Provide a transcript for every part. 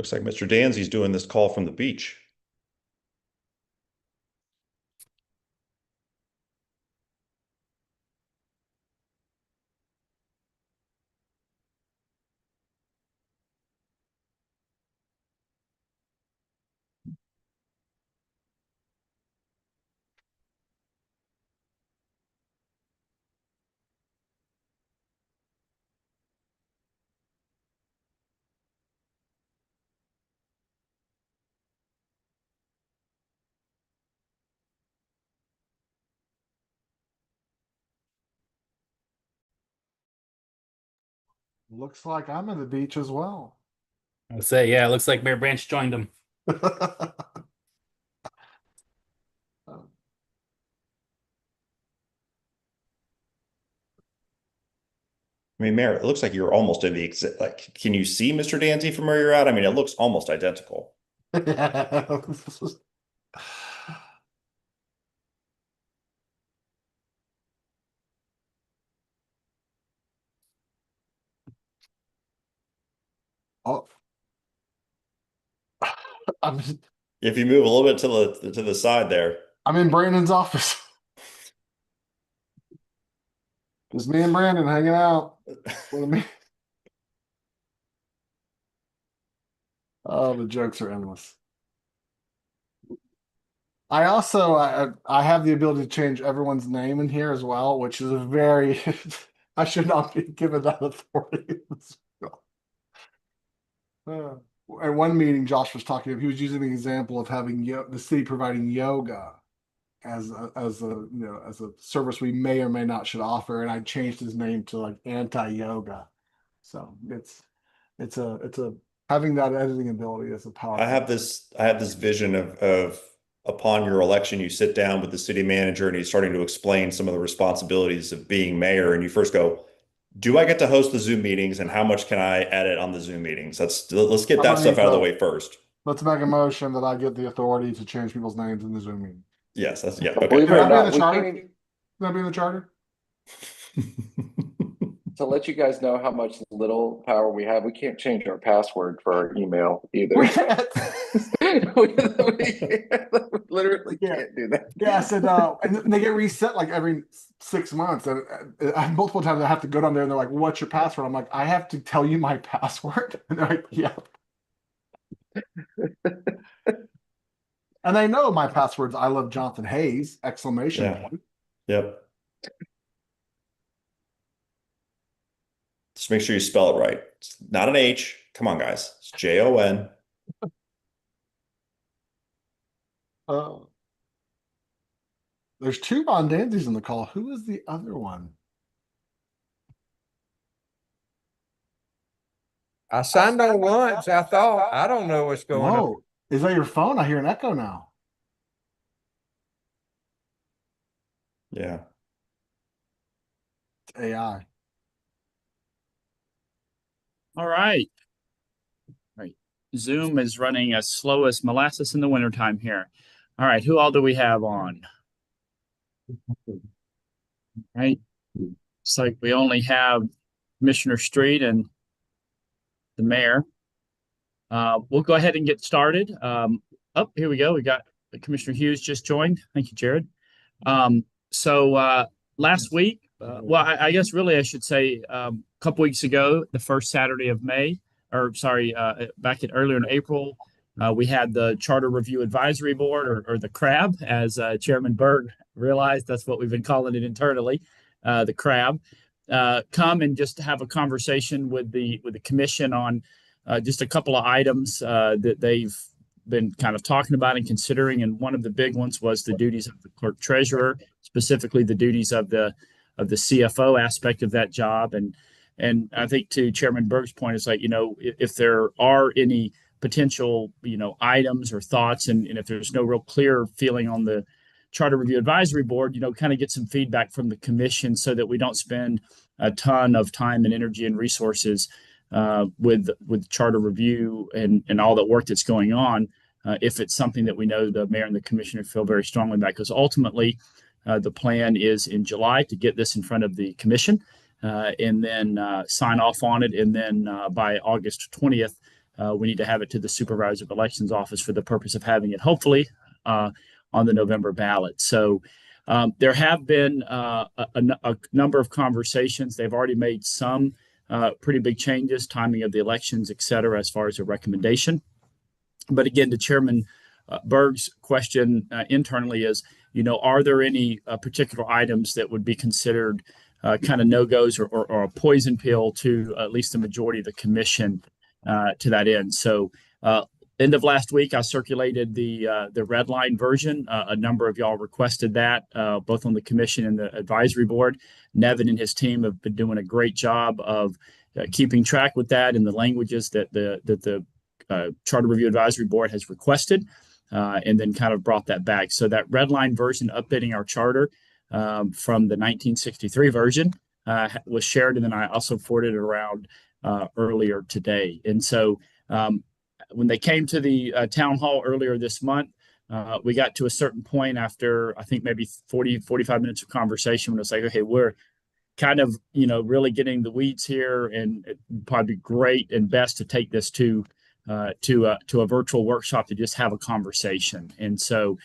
Looks like Mr. Danzy's doing this call from the beach. Looks like I'm at the beach as well. I'll say, yeah, it looks like Mayor Branch joined them. I mean, Mayor, it looks like you're almost in the exit. Like, can you see Mr. Danzy from where you're at? I mean, it looks almost identical. Oh, I'm If you move a little bit to the side there. I'm in Brandon's office. Just me and Brandon hanging out. With me. Oh, the jokes are endless. I also I have the ability to change everyone's name in here as well, which is a very I should not be given that authority. At one meeting, Josh was talking. He was using the example of having the city providing yoga as a service we may or may not should offer, and I changed his name to like anti-yoga. So it's a having that editing ability is a powerful. I have this vision of upon your election, you sit down with the city manager and he's starting to explain some of the responsibilities of being mayor, and you first go, do I get to host the Zoom meetings and how much can I edit on the Zoom meetings? Let's get that stuff out of the way first. Let's make a motion that I get the authority to change people's names in the Zoom meeting. Yes, that's okay. Believe it or not, Can that be in the charter? To let you guys know how much little power we have, we can't change our password for our email either. We can't. we literally can't do that. Yes, and they get reset like every 6 months. And multiple times I have to go down there and they're like, "What's your password?" I'm like, "I have to tell you my password." And they're like, "Yeah." And they know my password's "I love Jonathan Hayes!" exclamation point. Yep. Just make sure you spell it right. It's not an H. Come on, guys. It's Jon. There's two Von Danzys in the call. Who is the other one? I signed on once. I thought, I don't know what's going on. Whoa. Is that your phone? I hear an echo now. Yeah. It's AI. All right. Zoom is running as slow as molasses in the wintertime here. All right, who all do we have on? Right. It's like we only have Commissioner Street and the mayor. We'll go ahead and get started. Here we go. We got Commissioner Hughes just joined. Thank you, Jared. Last week, I guess really I should say a couple weeks ago, the first Saturday of May, back earlier in April, we had the Charter Review Advisory Board, or the CRAB, as Chairman Berg realized. That's what we've been calling it internally, the CRAB. Come and just have a conversation with the commission on just a couple of items that they've been kind of talking about and considering. And one of the big ones was the duties of the clerk treasurer, specifically the duties of the CFO aspect of that job. And I think to Chairman Berg's point, it's like, if there are any potential, items or thoughts, and if there's no real clear feeling on the Charter Review Advisory Board, kind of get some feedback from the commission so that we don't spend a ton of time and energy and resources with Charter Review and all the work that's going on, if it's something that we know the mayor and the commissioner feel very strongly about. Because ultimately, the plan is in July to get this in front of the commission and then sign off on it. And then by August 20th, we need to have it to the supervisor of elections office for the purpose of having it, hopefully, on the November ballot. So there have been a number of conversations. They've already made some pretty big changes, timing of the elections, et cetera, as far as a recommendation. But again, to Chairman Berg's question internally is, are there any particular items that would be considered kind of no-goes or a poison pill to at least the majority of the commission to that end? So end of last week, I circulated the red line version. A number of y'all requested that, both on the commission and the advisory board. Nevin and his team have been doing a great job of keeping track with that in the languages that the Charter Review Advisory Board has requested, and then kind of brought that back. So that red line version, updating our charter from the 1963 version, was shared, and then I also forwarded it around earlier today. And so when they came to the town hall earlier this month, we got to a certain point after, I think, maybe 45 minutes of conversation, when it was like, okay, we're kind of, really getting the weeds here, and it'd probably be great and best to take this to a virtual workshop to just have a conversation. And so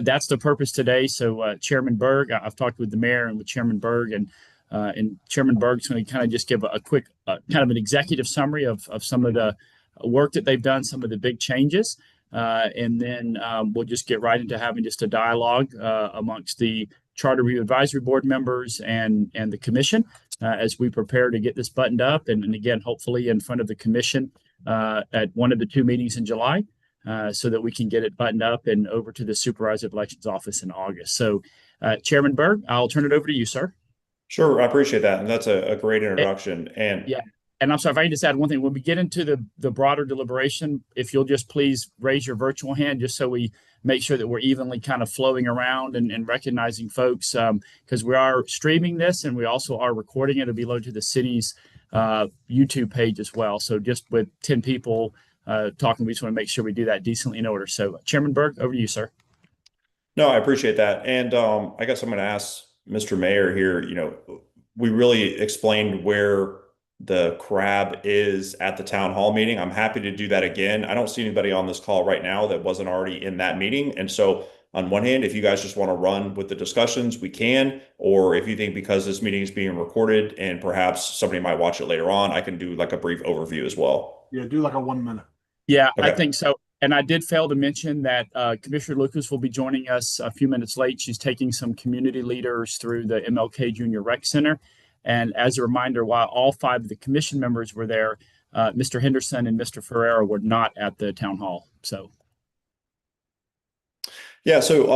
that's the purpose today. So Chairman Berg, I've talked with the mayor and with Chairman Berg, and Chairman Berg's going to kind of just give a quick kind of an executive summary of some of the work that they've done, some of the big changes, and then we'll just get right into having just a dialogue amongst the Charter Review Advisory Board members and the commission as we prepare to get this buttoned up, and again, hopefully in front of the commission at one of the 2 meetings in July, so that we can get it buttoned up and over to the supervisor of elections office in August. So Chairman Berg, I'll turn it over to you, sir. Sure, I appreciate that, and that's a great introduction. Yeah. And I'm sorry, if I can just add one thing. When we get into the broader deliberation, if you'll just please raise your virtual hand, just so we make sure that we're evenly kind of flowing around and recognizing folks, because we are streaming this and we also are recording it. It'll be loaded to the city's YouTube page as well. So just with 10 people talking, we just want to make sure we do that decently in order. So Chairman Berg, over to you, sir. No, I appreciate that. And I guess I'm going to ask Mr. Mayor here, we really explained where the crab is at the town hall meeting. I'm happy to do that again. I don't see anybody on this call right now that wasn't already in that meeting. And so on one hand, if you guys just want to run with the discussions, we can, or if you think because this meeting is being recorded and perhaps somebody might watch it later on, I can do like a brief overview as well. Yeah, do like a 1 minute. Yeah, Okay. I think so. And I did fail to mention that Commissioner Lucas will be joining us a few minutes late. She's taking some community leaders through the MLK Junior Rec Center. And as a reminder, while all 5 of the commission members were there, Mr. Henderson and Mr. Ferreira were not at the town hall. So. Yeah, so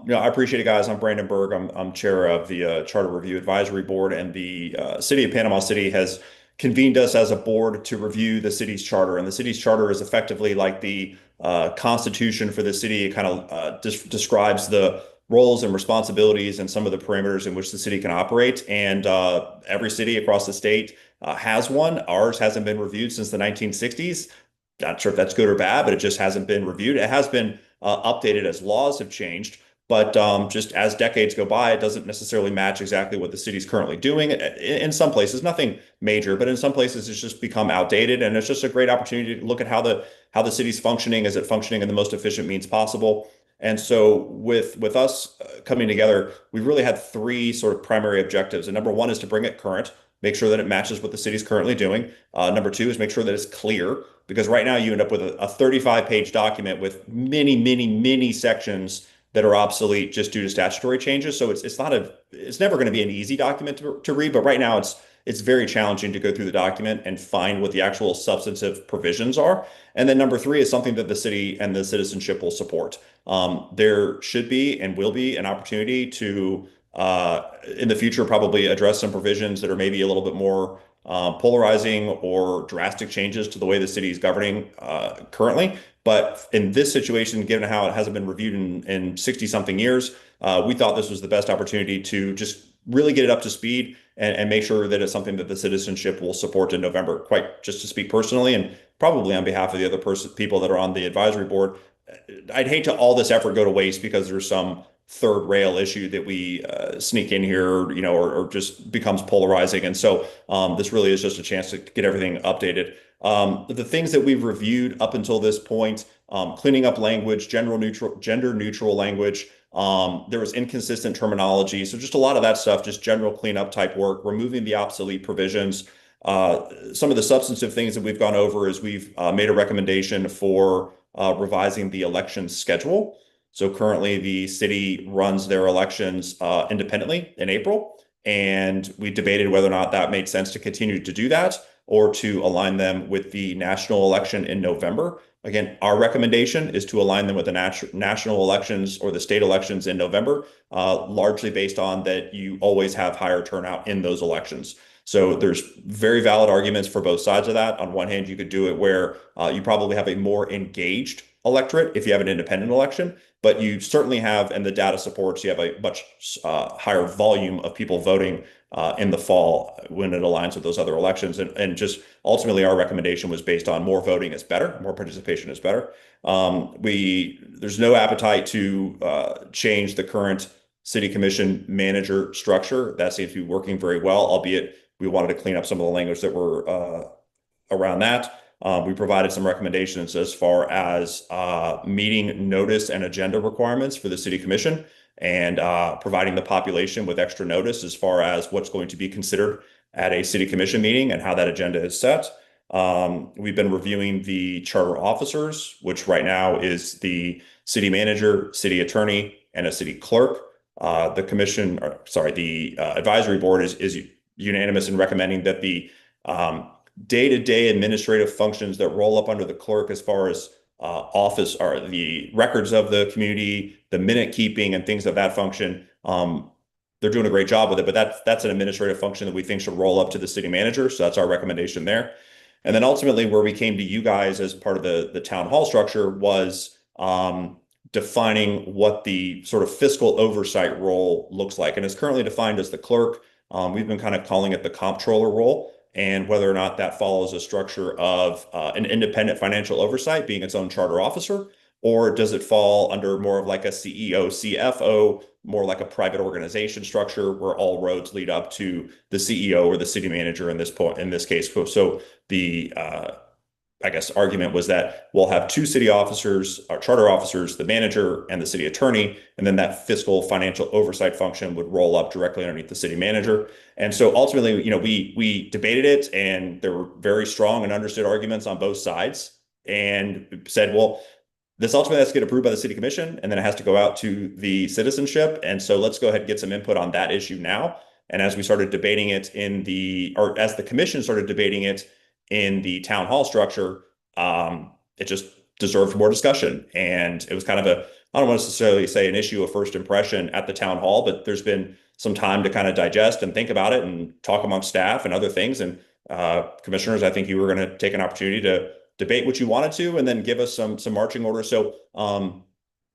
I appreciate it, guys. I'm Brandon Berg. I'm chair of the Charter Review Advisory Board, and the City of Panama City has convened us as a board to review the city's charter. And the city's charter is effectively like the constitution for the city. It kind of describes the roles and responsibilities and some of the parameters in which the city can operate. And every city across the state has one. Ours hasn't been reviewed since the 1960s. Not sure if that's good or bad, but it just hasn't been reviewed. It has been updated as laws have changed. But just as decades go by, it doesn't necessarily match exactly what the city's currently doing. In some places, nothing major, but in some places it's just become outdated. And it's just a great opportunity to look at how the city's functioning. Is it functioning in the most efficient means possible? And so with us coming together, we've really had 3 sort of primary objectives. And number 1 is to bring it current, make sure that it matches what the city's currently doing. Number 2 is make sure that it's clear, because right now you end up with a 35-page document with many, many, many sections that are obsolete just due to statutory changes. So it's never going to be an easy document to read, but right now it's very challenging to go through the document and find what the actual substantive provisions are. And then number 3 is something that the city and the citizenship will support. There should be and will be an opportunity to, in the future, probably address some provisions that are maybe a little bit more polarizing or drastic changes to the way the city is governing currently. But in this situation, given how it hasn't been reviewed in 60-something years, we thought this was the best opportunity to just really get it up to speed and make sure that it's something that the citizenship will support in November. Quite just to speak personally, and probably on behalf of the other people that are on the advisory board, I'd hate to all this effort go to waste because there's some third rail issue that we sneak in here, or just becomes polarizing. And so this really is just a chance to get everything updated. The things that we've reviewed up until this point, cleaning up language, gender neutral language. There was inconsistent terminology. So just a lot of that stuff, just general cleanup type work, removing the obsolete provisions. Some of the substantive things that we've gone over is we've made a recommendation for revising the election schedule. So currently the city runs their elections independently in April, and we debated whether or not that made sense to continue to do that or to align them with the national election in November. Again, our recommendation is to align them with the national elections or the state elections in November, largely based on that you always have higher turnout in those elections. So there's very valid arguments for both sides of that. On one hand, you could do it where you probably have a more engaged electorate if you have an independent election, but you certainly have, and the data supports, you have a much higher volume of people voting in the fall when it aligns with those other elections. And just ultimately, our recommendation was based on more voting is better, more participation is better. There's no appetite to change the current city commission manager structure. That seems to be working very well, albeit we wanted to clean up some of the language that were around that. We provided some recommendations as far as meeting notice and agenda requirements for the city commission, and providing the population with extra notice as far as what's going to be considered at a city commission meeting and how that agenda is set. We've been reviewing the charter officers, which right now is the city manager, city attorney, and a city clerk. The advisory board is unanimous in recommending that the day-to-day administrative functions that roll up under the clerk as far as office are the records of the community, the minute keeping and things of that function. They're doing a great job with it, but that's an administrative function that we think should roll up to the city manager. So that's our recommendation there. And then ultimately where we came to you guys as part of the town hall structure was defining what the sort of fiscal oversight role looks like. And it's currently defined as the clerk. We've been kind of calling it the comptroller role, and whether or not that follows a structure of an independent financial oversight being its own charter officer, or does it fall under more of like a CEO, CFO, more like a private organization structure where all roads lead up to the CEO or the city manager in this case. So the I guess argument was that we'll have two city officers, our charter officers, the manager and the city attorney, and then that fiscal financial oversight function would roll up directly underneath the city manager. And so ultimately, we debated it, and there were very strong and understood arguments on both sides, and said, well, this ultimately has to get approved by the city commission, and then it has to go out to the citizenship. And so let's go ahead and get some input on that issue now. And as we started debating it as the commission started debating it in the town hall structure, it just deserved more discussion. And it was kind of I don't want to necessarily say an issue of first impression at the town hall, but there's been some time to kind of digest and think about it and talk amongst staff and other things. And commissioners, I think you were going to take an opportunity to debate what you wanted to, and then give us some marching orders. So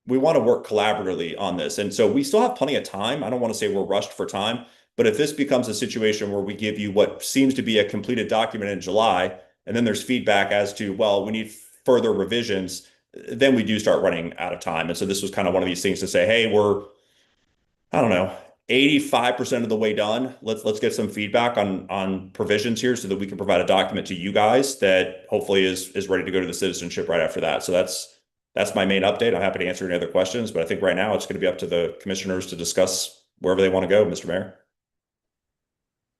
we want to work collaboratively on this. And so we still have plenty of time. I don't want to say we're rushed for time, but if this becomes a situation where we give you what seems to be a completed document in July, and then there's feedback as to, well, we need further revisions, then we do start running out of time. And so this was kind of one of these things to say, hey, we're, I don't know, 85% of the way done. Let's get some feedback on provisions here so that we can provide a document to you guys that hopefully is ready to go to the citizenship right after that. So that's my main update. I'm happy to answer any other questions, but I think right now it's going to be up to the commissioners to discuss wherever they want to go, Mr. Mayor.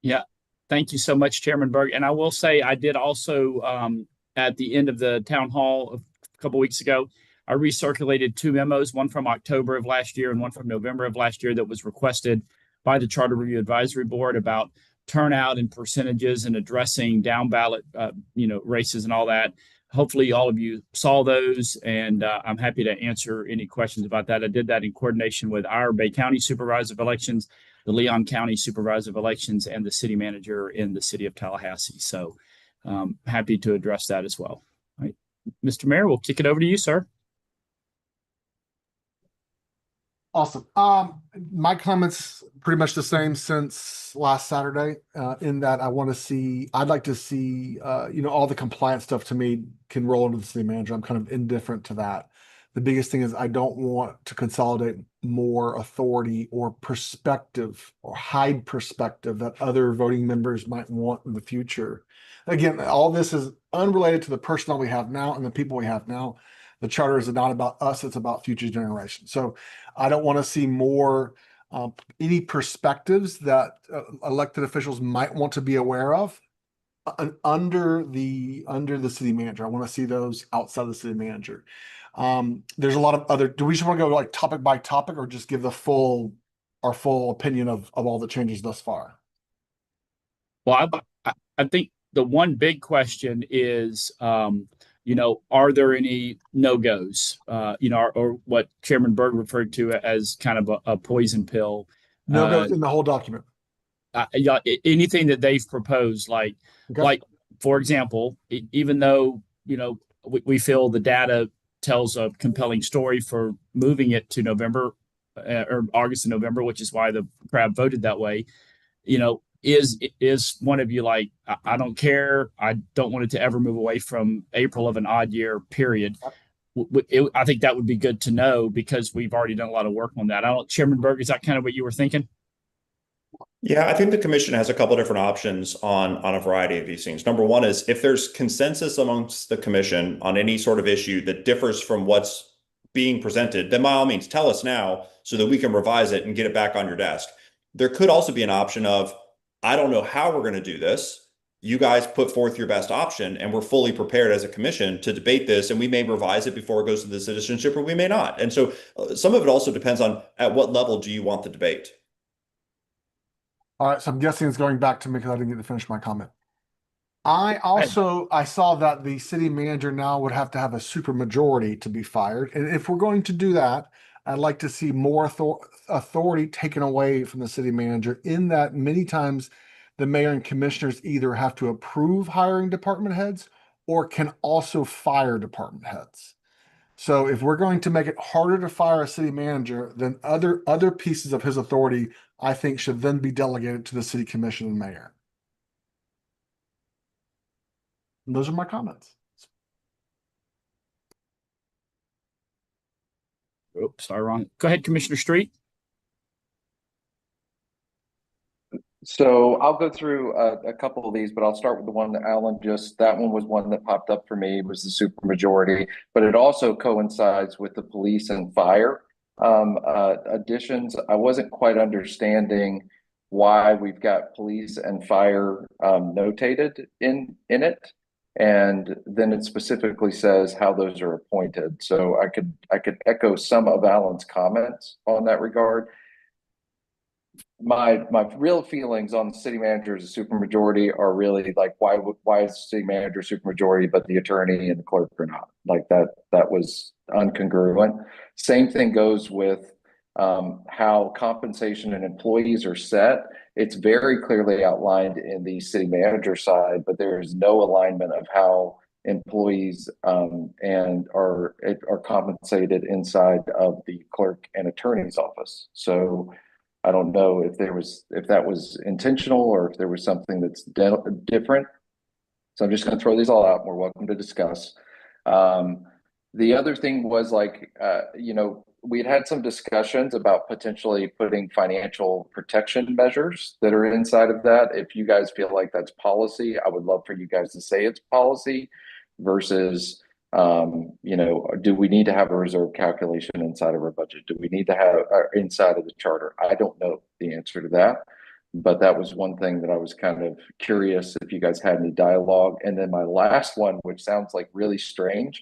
Yeah, thank you so much, Chairman Berg. And I will say I did also, at the end of the town hall a couple weeks ago, I recirculated two memos, one from October of last year and one from November of last year, that was requested by the Charter Review Advisory Board about turnout and percentages and addressing down ballot, races and all that. Hopefully all of you saw those, and I'm happy to answer any questions about that. I did that in coordination with our Bay County Supervisor of Elections, the Leon County Supervisor of Elections, and the city manager in the city of Tallahassee. So happy to address that as well. All right. Mr. Mayor, we'll kick it over to you, sir. Awesome. My comments pretty much the same since last Saturday, in that I'd like to see, all the compliance stuff to me can roll into the city manager. I'm kind of indifferent to that. The biggest thing is I don't want to consolidate more authority or perspective or hide perspective that other voting members might want in the future. Again, all this is unrelated to the personnel we have now and the people we have now. The charter is not about us, it's about future generations. So I don't want to see more any perspectives that elected officials might want to be aware of under the city manager. I want to see those outside the city manager. There's a lot of other, do we just want to go like topic by topic or just give our full opinion of all the changes thus far? Well, I think the one big question is, are there any no-goes, or what Chairman Berg referred to as kind of a poison pill? No goes in the whole document. Yeah, anything that they've proposed, Okay. like for example, even though, we feel the data tells a compelling story for moving it to November or August and November, which is why the crowd voted that way. Is one of you like, I don't care. I don't want it to ever move away from April of an odd year period. I think that would be good to know because we've already done a lot of work on that. Chairman Berg, is that kind of what you were thinking? Yeah, I think the commission has a couple of different options on a variety of these things. Number one is if there's consensus amongst the commission on any sort of issue that differs from what's being presented, then by all means tell us now so that we can revise it and get it back on your desk. There could also be an option of, I don't know how we're going to do this. You guys put forth your best option and we're fully prepared as a commission to debate this, and we may revise it before it goes to the citizenship or we may not. And so some of it also depends on at what level do you want the debate. All right, so I'm guessing it's going back to me because I didn't get to finish my comment. I saw that the city manager now would have to have a supermajority to be fired. And if we're going to do that, I'd like to see more authority taken away from the city manager, in that many times the mayor and commissioners either have to approve hiring department heads or can also fire department heads. So if we're going to make it harder to fire a city manager, then other pieces of his authority, I think, should then be delegated to the city commission and mayor. And those are my comments. Oops, sorry, wrong. Go ahead, Commissioner Street. So I'll go through a couple of these, but I'll start with the one that Alan that one was one that popped up for me, was the supermajority, but it also coincides with the police and fire additions. I wasn't quite understanding why we've got police and fire notated in it. And then it specifically says how those are appointed. So I could echo some of Alan's comments on that regard. My real feelings on the city manager as a supermajority are really like, why is the city manager supermajority but the attorney and the clerk are not? Like that was incongruent. Same thing goes with how compensation and employees are set. It's very clearly outlined in the city manager side, but there is no alignment of how employees and are compensated inside of the clerk and attorney's office. So I don't know if that was intentional or if there was something that's different. So I'm just going to throw these all out. We're welcome to discuss. The other thing was we had some discussions about potentially putting financial protection measures that are inside of that. If you guys feel like that's policy, I would love for you guys to say it's policy versus, do we need to have a reserve calculation inside of our budget? Do we need to have inside of the charter? I don't know the answer to that, but that was one thing that I was kind of curious if you guys had any dialogue. And then my last one, which sounds like really strange,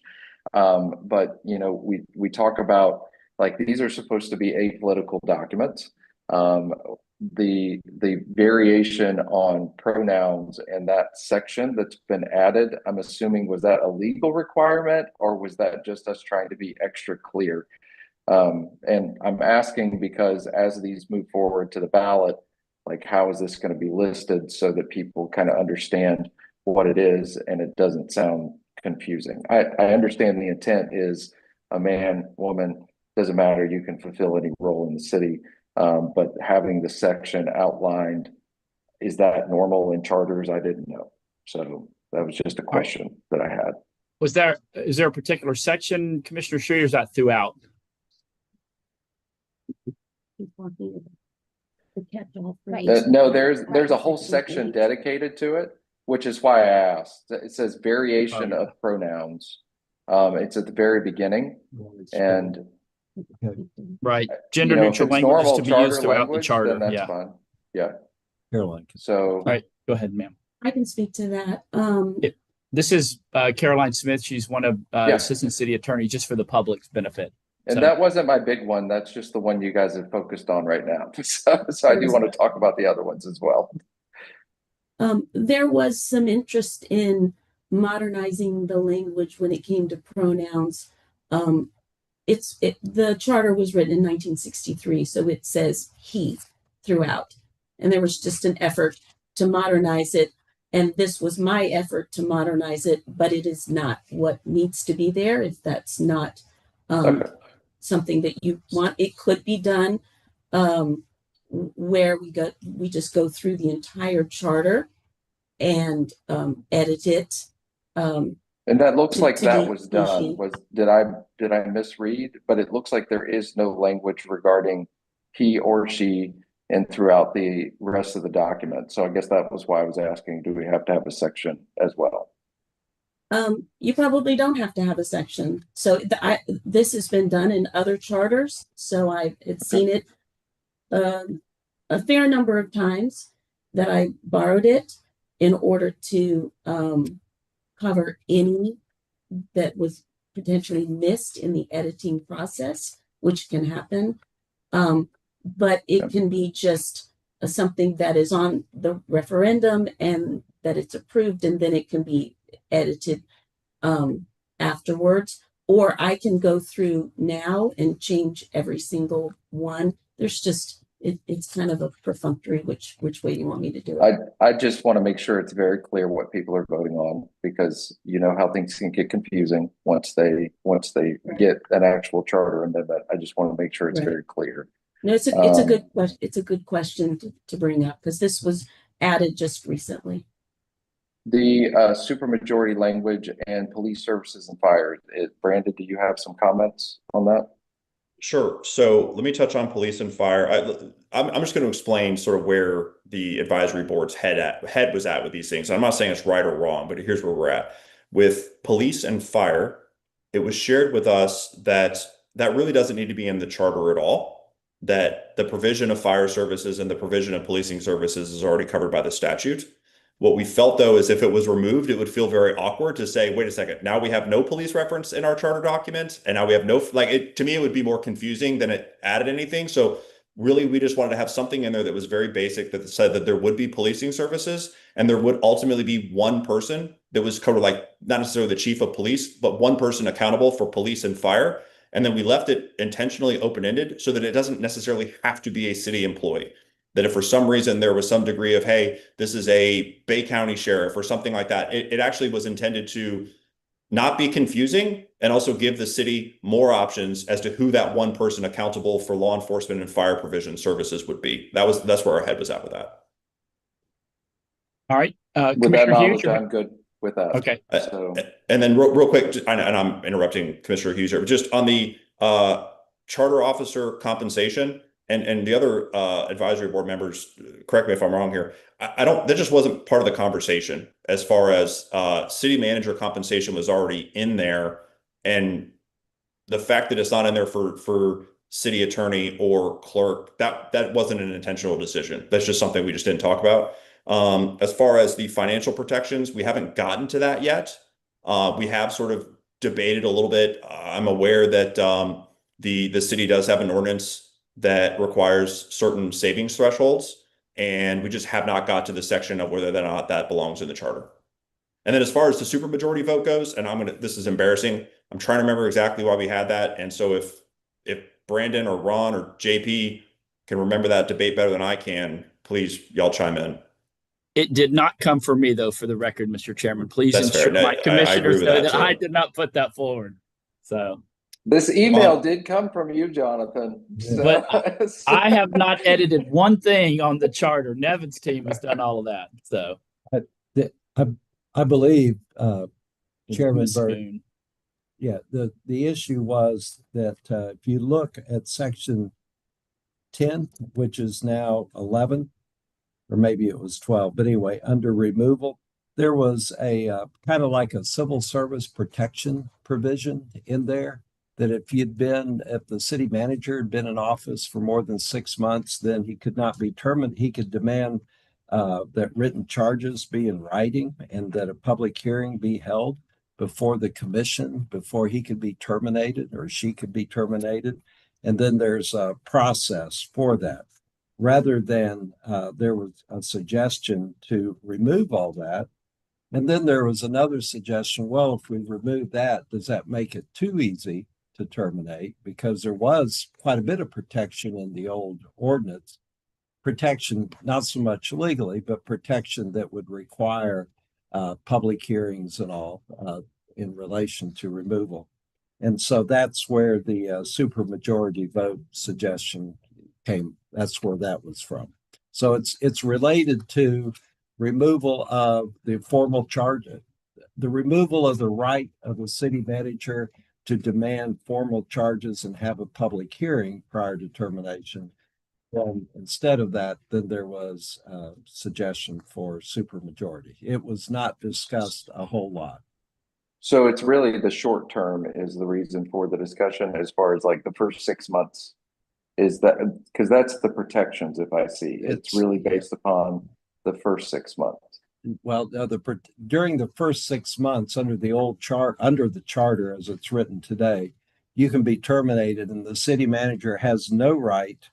but we talk about, like, these are supposed to be apolitical documents. The variation on pronouns and that section that's been added, I'm assuming, was that a legal requirement or was that just us trying to be extra clear? And I'm asking because as these move forward to the ballot, like, how is this going to be listed so that people kind of understand what it is and it doesn't sound confusing? I understand the intent is a man, woman, doesn't matter, you can fulfill any role in the city. But having the section outlined, is that normal in charters? I didn't know. So that was just a question that I had. is there a particular section, Commissioner Schuy, or is that throughout? No, there's a whole section dedicated to it, which is why I asked. It says variation of pronouns. It's at the very beginning, and Right. Gender if neutral it's language is normal to be used throughout the language, charter. then that's Yeah. fine. Yeah. Caroline. So, All right. Go ahead, ma'am. I can speak to that. This is Caroline Smith. She's one of Yeah. assistant city attorney, just for the public's benefit. and So- that wasn't my big one. That's just the one you guys have focused on right now. So I do want to talk about the other ones as well. There was some interest in modernizing the language when it came to pronouns. The charter was written in 1963, so it says he throughout. And there was just an effort to modernize it. And this was my effort to modernize it, but it is not what needs to be there. If that's not Okay. something that you want, it could be done where we just go through the entire charter and edit it. And that looks like to that be was done. he. Did I misread? But it looks like there is no language regarding he or she and throughout the rest of the document. So I guess that was why I was asking, do we have to have a section as well? You probably don't have to have a section. So this has been done in other charters. So I had seen it a fair number of times that I borrowed it in order to cover any that was potentially missed in the editing process, which can happen. But it can be just something that is on the referendum and that it's approved, and then it can be edited afterwards. Or I can go through now and change every single one. There's just it's kind of a perfunctory which way you want me to do it. I just want to make sure it's very clear what people are voting on, because you know how things can get confusing once they get an actual charter amendment. I just want to make sure it's Right. very clear. No, it's a good question. It's a good question to bring up because this was added just recently. The supermajority language and police services and fire. Brandon, do you have some comments on that? Sure. So let me touch on police and fire. I'm just going to explain sort of where the advisory board's head was at with these things. I'm not saying it's right or wrong, but here's where we're at. With police and fire, it was shared with us that really doesn't need to be in the charter at all, that the provision of fire services and the provision of policing services is already covered by the statute. What we felt, though, is if it was removed, it would feel very awkward to say, wait a second, now we have no police reference in our charter document, and now we have no, to me, it would be more confusing than it added anything. So really, we just wanted to have something in there that was very basic, that said that there would be policing services, and there would ultimately be one person that was covered, like not necessarily the chief of police, but one person accountable for police and fire. And then we left it intentionally open-ended so that it doesn't necessarily have to be a city employee. That if for some reason there was some degree of, hey, this is a Bay County sheriff or something like that, it actually was intended to not be confusing and also give the city more options as to who that one person accountable for law enforcement and fire provision services would be. That's where our head was at with that. All right. With that Commissioner knowledge, Hughes. I'm good with that. Okay. So And then real quick, and I'm interrupting Commissioner Hughes here, but just on the charter officer compensation and the other advisory board members, correct me if I'm wrong here. That just wasn't part of the conversation as far as city manager compensation was already in there. And the fact that it's not in there for city attorney or clerk, that wasn't an intentional decision. That's just something we just didn't talk about. As far as the financial protections, we haven't gotten to that yet. We have sort of debated a little bit. I'm aware that the city does have an ordinance that requires certain savings thresholds, and we just have not got to the section of whether or not that belongs in the charter. And then as far as the supermajority vote goes, and this is embarrassing, I'm trying to remember exactly why we had that. And so if Brandon or Ron or JP can remember that debate better than I can, please y'all chime in. It did not come from me, though, for the record, Mr. Chairman. Please That's fair. ensure No, my I agree commissioners with know that, that too. I did not put that forward. So this email did come from you, Jonathan. So, But I have not edited one thing on the charter. Nevin's team has done all of that. So I believe Chairman Ms. Byrd. Boone. Yeah, the issue was that if you look at section 10, which is now 11, or maybe it was 12, but anyway, under removal, there was a kind of like a civil service protection provision in there that if the city manager had been in office for more than 6 months, then he could not be terminated. He could demand that written charges be in writing and that a public hearing be held before the commission, before he could be terminated or she could be terminated. And then there's a process for that. Rather than there was a suggestion to remove all that. And then there was another suggestion, well, if we remove that, does that make it too easy to terminate? Because there was quite a bit of protection in the old ordinance. Protection, not so much legally, but protection that would require public hearings and all in relation to removal. And so that's where the supermajority vote suggestion came. That's where that was from. So it's related to removal of the formal charge, the removal of the right of the city manager to demand formal charges and have a public hearing prior to termination. And instead of that, then there was a suggestion for supermajority. It was not discussed a whole lot. So it's really the short term is the reason for the discussion as far as like the first 6 months. Is that because that's the protections, if I see it's really based upon the first 6 months. Well, during the first 6 months under the old under the charter as it's written today, you can be terminated and the city manager has no right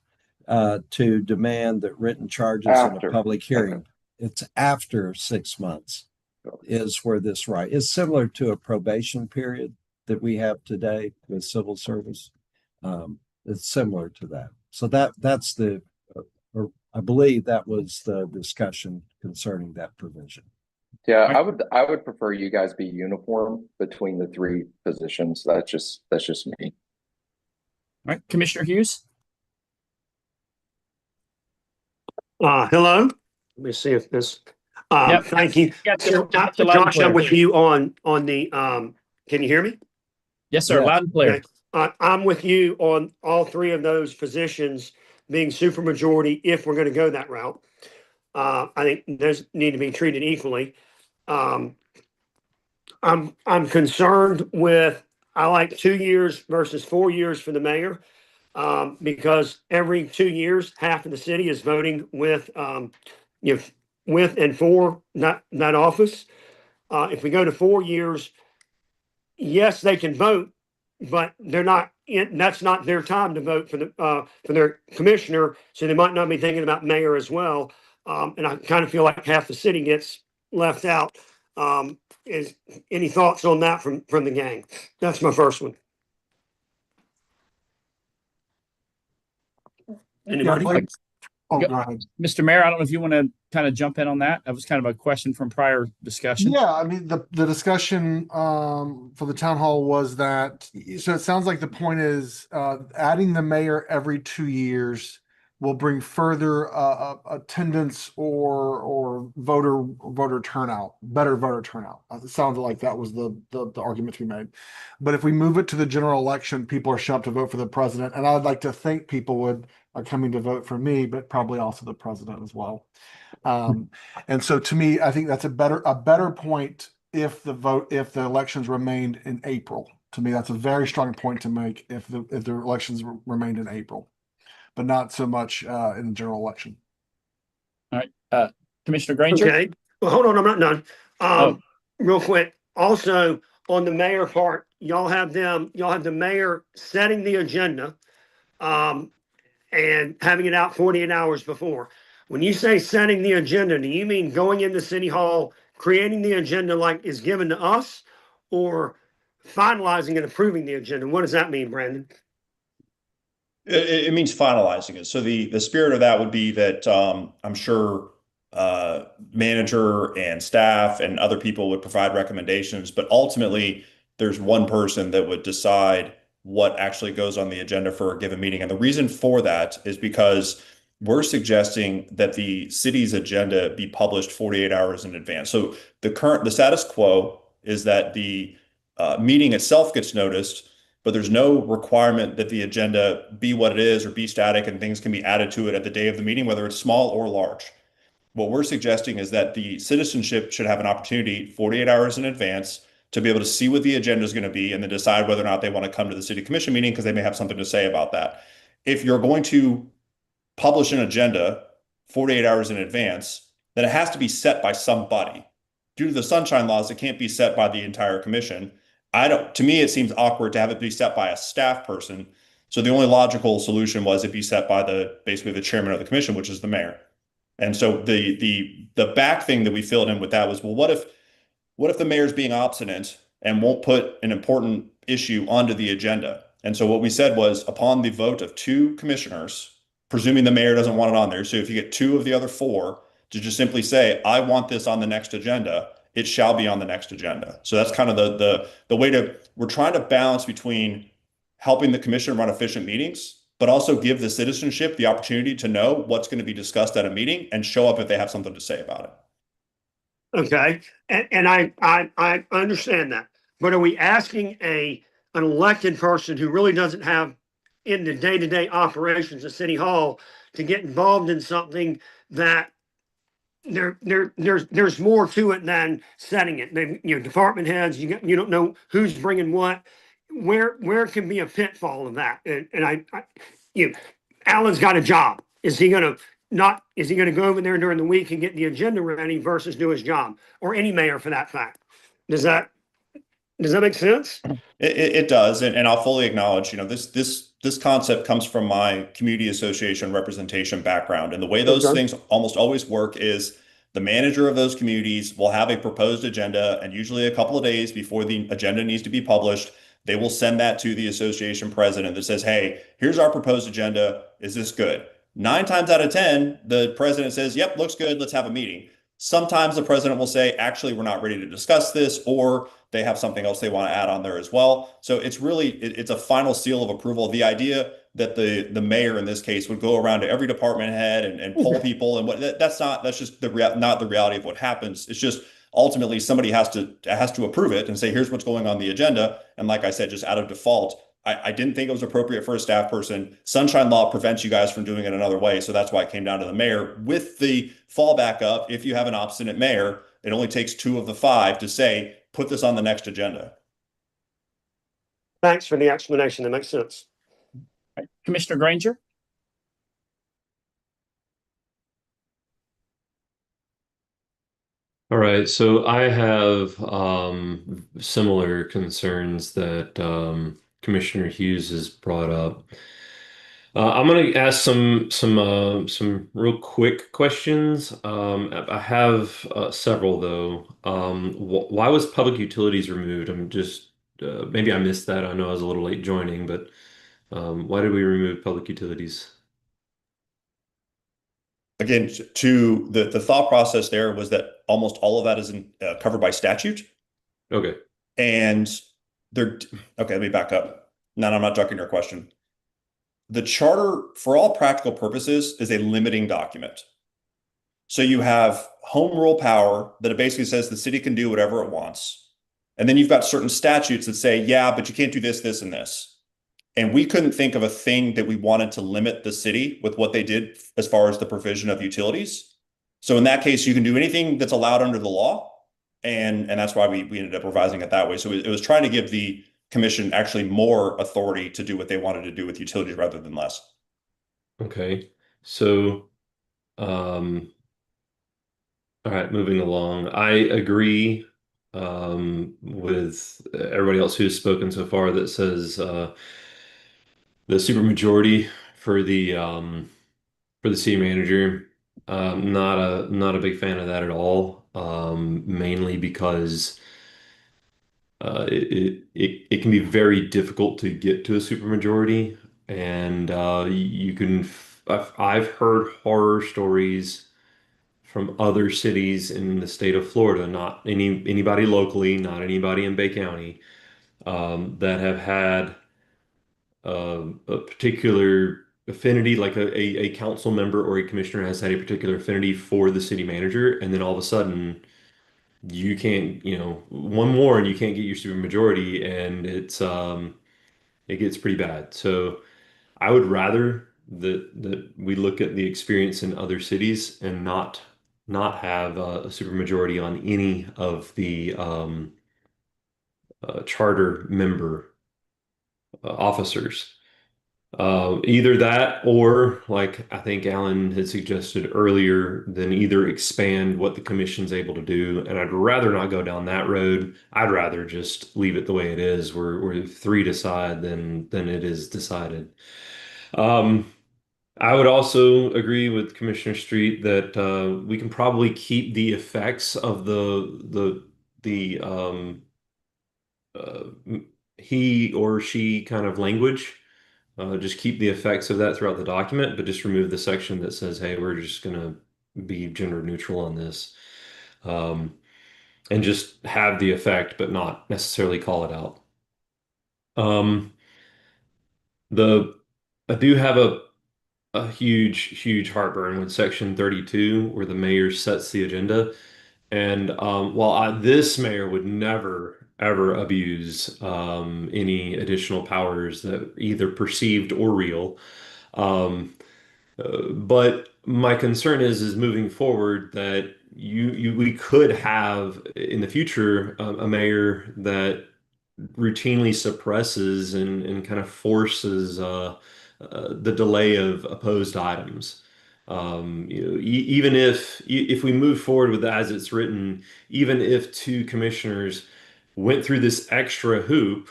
to demand that written charges in a public hearing. Okay. It's after 6 months is where this right is similar to a probation period that we have today with civil service. It's similar to that. So that's the, or I believe that was the discussion concerning that provision. Yeah, I would prefer you guys be uniform between the three positions. That's just me. All right, Commissioner Hughes. Hello. Let me see if this. Yep. Thank you. Josh, I'm with you on the. Can you hear me? Yes, sir. Yeah. Loud and clear. Okay. I'm with you on all three of those positions being supermajority if we're going to go that route. I think those need to be treated equally. I'm concerned with, I like 2 years versus 4 years for the mayor, because every 2 years, half of the city is voting with, with and for that office. If we go to 4 years, yes, they can vote, but they're not that's not their time to vote for their commissioner. So they might not be thinking about mayor as well. And I kind of feel like half the city gets left out. Is any thoughts on that from the gang? That's my first one. Anybody? Go ahead. Mr. Mayor, I don't know if you want to kind of jump in on that. That was kind of a question from prior discussion. Yeah, I mean, the discussion for the town hall was that, so it sounds like the point is adding the mayor every 2 years will bring further attendance or voter turnout, better voter turnout. It sounded like that was the argument to be made. But if we move it to the general election, people are showing up to vote for the president, and I'd like to think people are coming to vote for me, but probably also the president as well. And so to me, I think that's a better point if the elections remained in April. To me, that's a very strong point to make if the elections remained in April, but not so much in the general election. All right, Commissioner Granger. Okay, well, hold on, I'm not done. Real quick. Also, on the mayor part, y'all have the mayor setting the agenda, and having it out 48 hours before. When you say setting the agenda, do you mean going into City Hall, creating the agenda like is given to us, or finalizing and approving the agenda? What does that mean, Brandon? It means finalizing it. So the spirit of that would be that I'm sure manager and staff and other people would provide recommendations, but ultimately there's one person that would decide what actually goes on the agenda for a given meeting. And the reason for that is because we're suggesting that the city's agenda be published 48 hours in advance. So the status quo is that the meeting itself gets noticed, but there's no requirement that the agenda be what it is or be static and things can be added to it at the day of the meeting, whether it's small or large. What we're suggesting is that the citizenship should have an opportunity 48 hours in advance to be able to see what the agenda is going to be and then decide whether or not they want to come to the city commission meeting because they may have something to say about that. If you're going to publish an agenda 48 hours in advance, then it has to be set by somebody. Due to the sunshine laws, it can't be set by the entire commission. To me, it seems awkward to have it be set by a staff person. So the only logical solution was it be set by basically the chairman of the commission, which is the mayor. And so the back thing that we filled in with that was, well, what if the mayor's being obstinate and won't put an important issue onto the agenda? And so what we said was, upon the vote of 2 commissioners, presuming the mayor doesn't want it on there, so if you get 2 of the other 4 to just simply say, I want this on the next agenda, it shall be on the next agenda. So that's kind of the way we're trying to balance between helping the commission run efficient meetings, but also give the citizenship the opportunity to know what's going to be discussed at a meeting and show up if they have something to say about it. Okay, and I understand that, but are we asking an elected person who really doesn't have in the day-to-day operations of City Hall to get involved in something that there's more to it than setting it? Department heads, you don't know who's bringing what. Where can be a pitfall of that? And Alan's got a job. Is he going to go over there during the week and get the agenda ready versus do his job, or any mayor for that fact? Does that make sense? It does, and I'll fully acknowledge. This concept comes from my community association representation background, and the way those things almost always work is the manager of those communities will have a proposed agenda, and usually a couple of days before the agenda needs to be published, they will send that to the association president that says, hey, here's our proposed agenda. Is this good? 9 times out of 10, the president says, yep, looks good. Let's have a meeting. Sometimes the president will say, actually, we're not ready to discuss this, or they have something else they want to add on there as well. So it's a final seal of approval. The idea that the mayor in this case would go around to every department head and poll people that's just not the reality of what happens. It's just ultimately somebody has to approve it and say, here's what's going on the agenda. And like I said, just out of default, I didn't think it was appropriate for a staff person. Sunshine law prevents you guys from doing it another way. So that's why it came down to the mayor, with the fallback of, if you have an obstinate mayor, it only takes 2 of the 5 to say, put this on the next agenda. Thanks for the explanation. That makes sense. Right. Commissioner Granger? All right, so I have similar concerns that Commissioner Hughes has brought up. I'm going to ask some real quick questions. I have several though. Why was public utilities removed? I'm just maybe I missed that. I know I was a little late joining, but why did we remove public utilities? Again, to the thought process there was that almost all of that is covered by statute. Okay. And okay, let me back up. No, I'm not ducking your question. The charter, for all practical purposes, is a limiting document. So you have home rule power that it basically says the city can do whatever it wants. And then you've got certain statutes that say, yeah, but you can't do this, this, and this. And we couldn't think of a thing that we wanted to limit the city with what they did as far as the provision of utilities. So in that case, you can do anything that's allowed under the law. And that's why we ended up revising it that way. So it was trying to give the commission actually more authority to do what they wanted to do with utilities rather than less. Okay. So, all right, moving along. I agree with everybody else who's spoken so far that says the supermajority for the city manager. Not a big fan of that at all. Mainly because it can be very difficult to get to a supermajority, and I've heard horror stories from other cities in the state of Florida, not anybody locally, not anybody in Bay County, that have had a particular affinity, like a council member or a commissioner has had a particular affinity for the city manager, and then all of a sudden you can't, one more and you can't get your supermajority, and it gets pretty bad. So I would rather that we look at the experience in other cities and not have a supermajority on any of the charter member officers. Either that, or like I think Alan had suggested earlier, then either expand what the commission's able to do. And I'd rather not go down that road. I'd rather just leave it the way it is, where three decide than it is decided. Um, I would also agree with Commissioner Street that we can probably keep the effects of the uh, he or she kind of language. Just keep the effects of that throughout the document, but just remove the section that says, "Hey, we're just going to be gender neutral on this," um, and just have the effect, but not necessarily call it out. Um, the I do have a huge heartburn with section 32, where the mayor sets the agenda. And while this mayor would never, ever abuse any additional powers that either perceived or real, um, but my concern is moving forward that we could have in the future a mayor that routinely suppresses and kind of forces the delay of opposed items. Even if we move forward with as it's written, even if two commissioners went through this extra hoop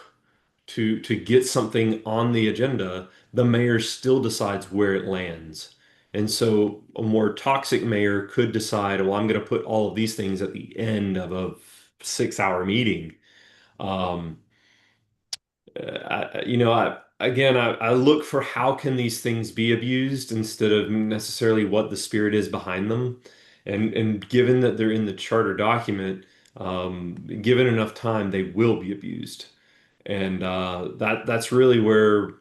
to get something on the agenda, the mayor still decides where it lands. And so a more toxic mayor could decide, well, I'm going to put all of these things at the end of a 6-hour meeting. Um, I look for how can these things be abused instead of necessarily what the spirit is behind them. And given that they're in the charter document, given enough time, they will be abused. And that's really where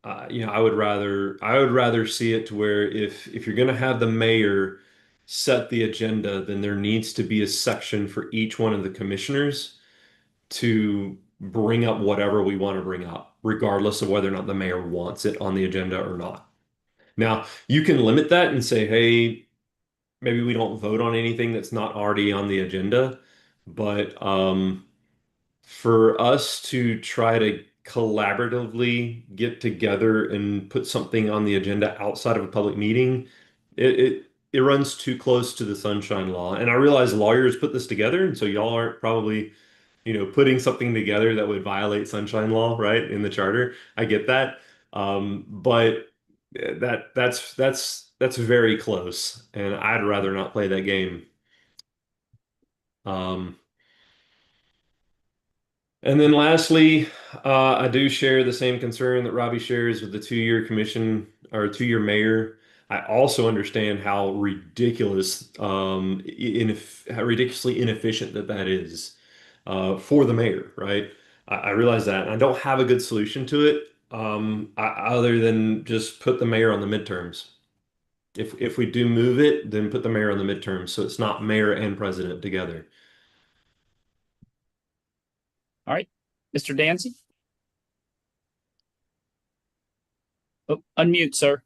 I would rather see it to where if you're going to have the mayor set the agenda, then there needs to be a section for each one of the commissioners to bring up whatever we want to bring up, regardless of whether or not the mayor wants it on the agenda or not. Now, you can limit that and say, hey, maybe we don't vote on anything that's not already on the agenda, but for us to try to collaboratively get together and put something on the agenda outside of a public meeting, it runs too close to the sunshine law. And I realize lawyers put this together, and so y'all aren't probably, putting something together that would violate sunshine law, right, in the charter. I get that. But that's very close, and I'd rather not play that game. Um, And then lastly, I do share the same concern that Robbie shares with the 2-year commission or 2-year mayor. I also understand how how ridiculously inefficient that is for the mayor, right? I realize that, and I don't have a good solution to it, other than just put the mayor on the midterms. If we do move it, then put the mayor on the midterms, so it's not mayor and president together. All right, Mr. Dancy. Oh, unmute, sir.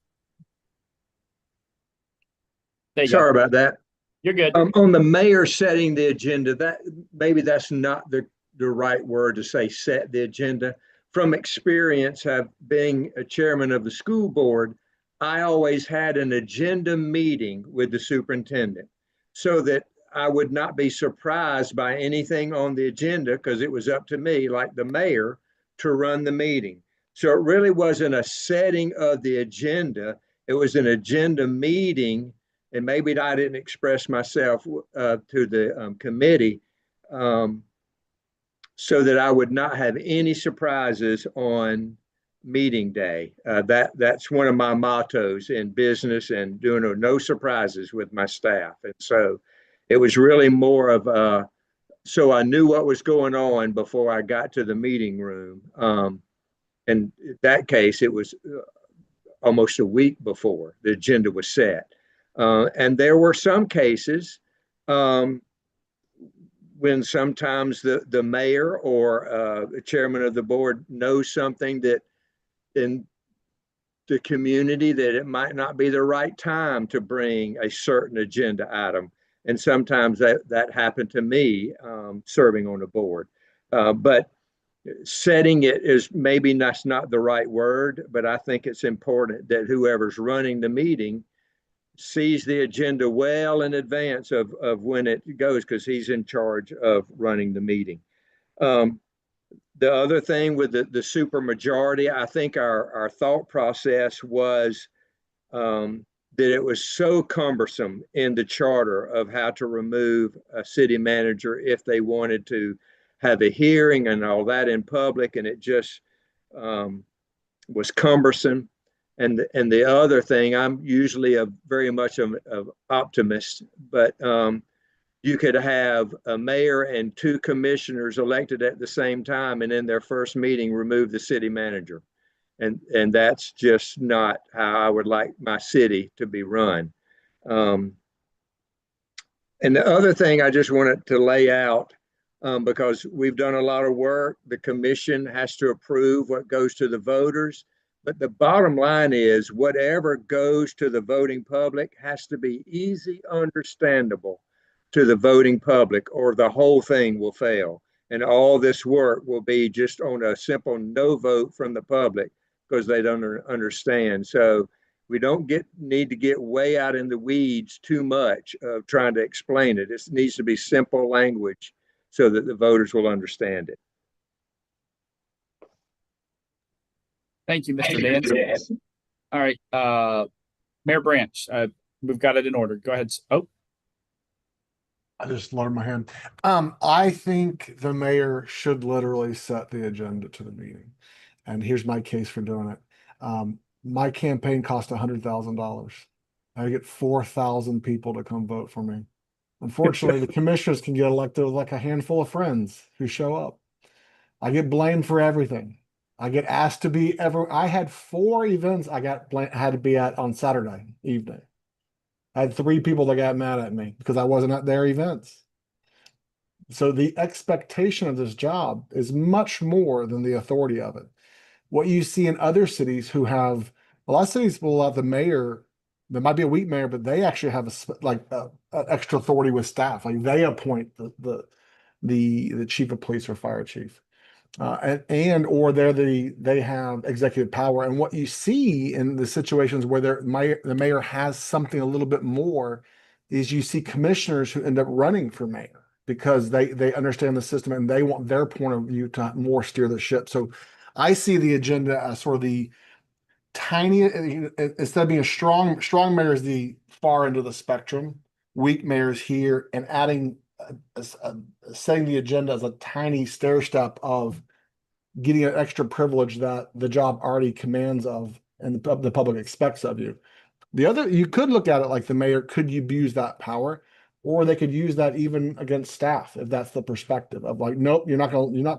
There you Sorry go. about that. You're good. On the mayor setting the agenda, that maybe that's not the right word to say set the agenda. From experience of being a chairman of the school board, I always had an agenda meeting with the superintendent so that I would not be surprised by anything on the agenda because it was up to me, like the mayor, to run the meeting. So it really wasn't a setting of the agenda. It was an agenda meeting, and maybe I didn't express myself to the committee so that I would not have any surprises on meeting day. That's one of my mottos in business, and doing no surprises with my staff. And so it was really more of so I knew what was going on before I got to the meeting room. And in that case, it was almost a week before the agenda was set. And there were some cases when sometimes the mayor or the chairman of the board knows something that in the community that it might not be the right time to bring a certain agenda item. And sometimes that happened to me serving on the board. But setting it is maybe that's not the right word, but I think it's important that whoever's running the meeting sees the agenda well in advance of when it goes, because he's in charge of running the meeting. The other thing with the super majority, I think our thought process was that it was so cumbersome in the charter of how to remove a city manager if they wanted to have a hearing and all that in public, and it just was cumbersome. And the other thing, I'm usually very much of optimist, but you could have a mayor and 2 commissioners elected at the same time, and in their first meeting remove the city manager. And that's just not how I would like my city to be run. And the other thing I just wanted to lay out, because we've done a lot of work, the commission has to approve what goes to the voters. But the bottom line is whatever goes to the voting public has to be easy, understandable to the voting public, or the whole thing will fail. And all this work will be just on a simple no vote from the public because they don't understand. So we don't need to get way out in the weeds too much of trying to explain it. It needs to be simple language so that the voters will understand it. Thank you, Mr. Dance. All right, Mayor Branch, we've got it in order. Go ahead. Oh, I just lowered my hand. I think the mayor should literally set the agenda to the meeting. And here's my case for doing it. My campaign cost $100,000. I get 4,000 people to come vote for me. Unfortunately, the commissioners can get elected with like a handful of friends who show up. I get blamed for everything. I get asked to be I had 4 events I had to be at on Saturday evening. I had 3 people that got mad at me because I wasn't at their events. So the expectation of this job is much more than the authority of it. What you see in other cities who have, a lot of cities will have the mayor, there might be a weak mayor, but they actually have an extra authority with staff. Like they appoint the chief of police or fire chief. Or they have executive power. And what you see in the situations where the mayor has something a little bit more is you see commissioners who end up running for mayor because they understand the system and they want their point of view to more steer the ship. So I see the agenda as sort of the tiny, instead of being a strong mayor is the far end of the spectrum, weak mayors here, and adding setting the agenda as a tiny stair step of getting an extra privilege that the job already commands of and the public expects of you. You could look at it like the mayor could abuse that power, or they could use that even against staff if that's the perspective of like, nope, you're not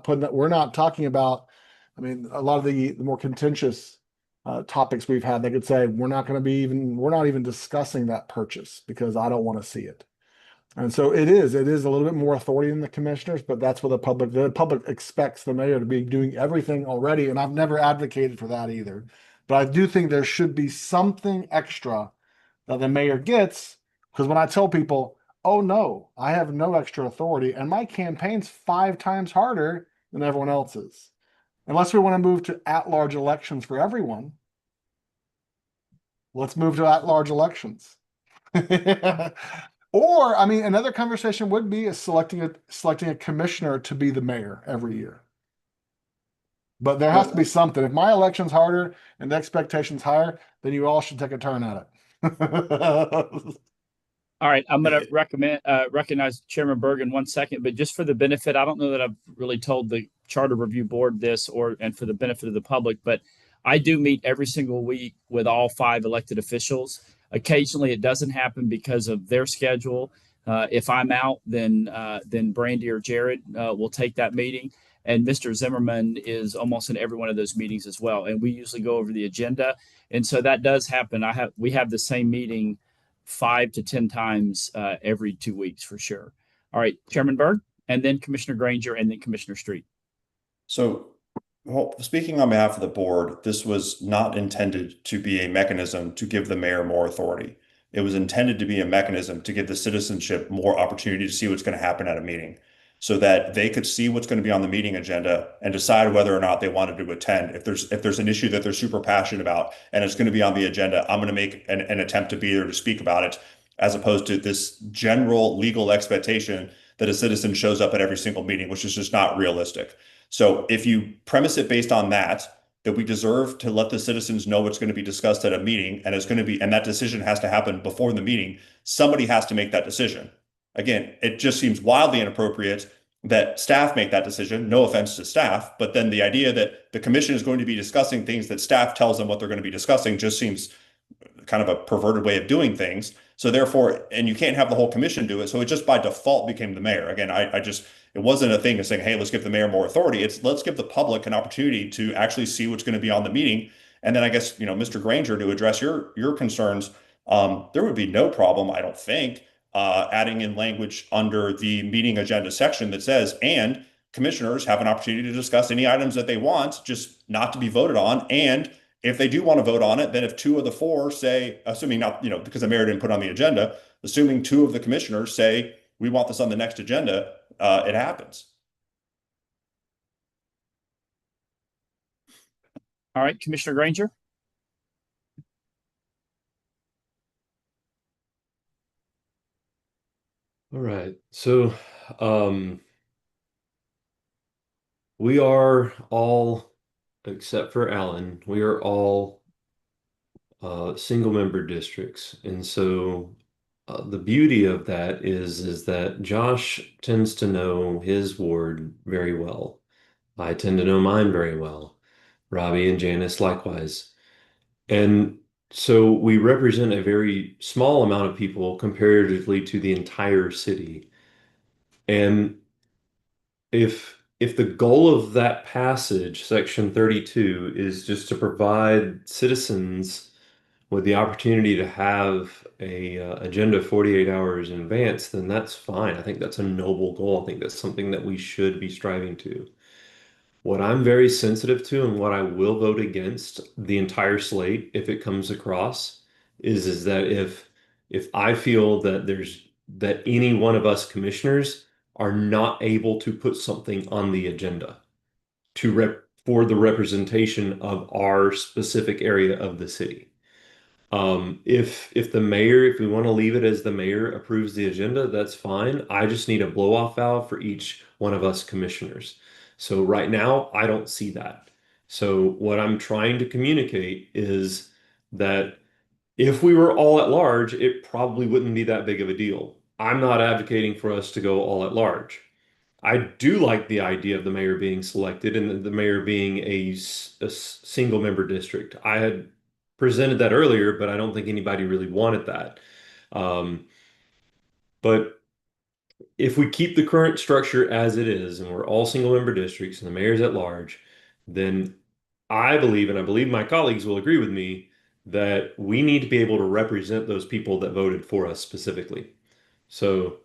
putting that. We're not talking about. I mean, a lot of the more contentious topics we've had, they could say we're not even discussing that purchase because I don't want to see it. And so it is a little bit more authority than the commissioners, but that's what the public expects the mayor to be doing everything already. And I've never advocated for that either. But I do think there should be something extra that the mayor gets, because when I tell people, oh no, I have no extra authority and my campaign's 5 times harder than everyone else's. Unless we want to move to at-large elections for everyone, let's move to at-large elections. Or, I mean, another conversation would be selecting a commissioner to be the mayor every year. But there has to be something. If my election's harder and the expectation's higher, then you all should take a turn at it. All right, I'm going to recognize Chairman Berg in 1 second, but just for the benefit, I don't know that I've really told the Charter Review Board this, and for the benefit of the public, but I do meet every single week with all 5 elected officials. Occasionally, it doesn't happen because of their schedule. If I'm out, then Brandy or Jared will take that meeting, and Mr. Zimmerman is almost in every one of those meetings as well. And we usually go over the agenda, and so that does happen. We have the same meeting 5 to 10 times every 2 weeks for sure. All right, Chairman Berg. and then Commissioner Granger, and then Commissioner Street. So, well, speaking on behalf of the board, this was not intended to be a mechanism to give the mayor more authority. It was intended to be a mechanism to give the citizenship more opportunity to see what's going to happen at a meeting, so that they could see what's going to be on the meeting agenda and decide whether or not they wanted to attend. If there's an issue that they're super passionate about and it's going to be on the agenda, I'm going to make an attempt to be there to speak about it, as opposed to this general legal expectation that a citizen shows up at every single meeting, which is just not realistic. So if you premise it based on that we deserve to let the citizens know what's going to be discussed at a meeting, and it's going to be, and that decision has to happen before the meeting, somebody has to make that decision. Again, it just seems wildly inappropriate that staff make that decision. No offense to staff, but then the idea that the commission is going to be discussing things that staff tells them what they're going to be discussing just seems kind of a perverted way of doing things. So therefore, and you can't have the whole commission do it. So it just by default became the mayor. Again, it wasn't a thing of saying, hey, let's give the mayor more authority. It's let's give the public an opportunity to actually see what's going to be on the meeting. And then I guess, Mr. Granger, to address your concerns, there would be no problem, I don't think, adding in language under the meeting agenda section that says, and commissioners have an opportunity to discuss any items that they want, just not to be voted on. And if they do want to vote on it, then if 2 of the 4 say, assuming not, because the mayor didn't put on the agenda, assuming 2 of the commissioners say, we want this on the next agenda, it happens. All right, Commissioner Granger. All right. So we are all, except for Alan, we are all single member districts. And so the beauty of that is that Josh tends to know his ward very well. I tend to know mine very well. Robbie and Janice likewise. And so we represent a very small amount of people comparatively to the entire city. And if the goal of that passage, section 32, is just to provide citizens with the opportunity to have a agenda 48 hours in advance, then that's fine. I think that's a noble goal. I think that's something that we should be striving to. What I'm very sensitive to, and what I will vote against the entire slate if it comes across, is that if I feel that any one of us commissioners are not able to put something on the agenda for the representation of our specific area of the city. If the mayor, if we want to leave it as the mayor approves the agenda, that's fine. I just need a blow off valve for each one of us commissioners. So right now, I don't see that. So what I'm trying to communicate is that if we were all at large, it probably wouldn't be that big of a deal. I'm not advocating for us to go all at large. I do like the idea of the mayor being selected and the mayor being a single member district. I had presented that earlier, but I don't think anybody really wanted that. But if we keep the current structure as it is, and we're all single member districts and the mayor's at large, then I believe, and I believe my colleagues will agree with me, that we need to be able to represent those people that voted for us specifically. So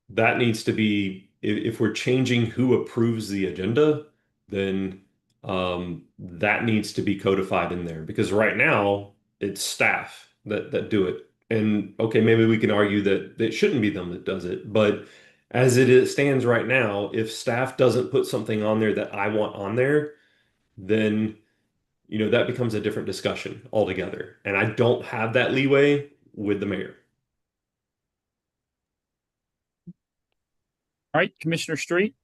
that needs to be, if we're changing who approves the agenda, then that needs to be codified in there, because right now it's staff that do it. And okay, maybe we can argue that it shouldn't be them that does it, but as it stands right now, if staff doesn't put something on there that I want on there, then that becomes a different discussion altogether. And I don't have that leeway with the mayor. All right, Commissioner Street.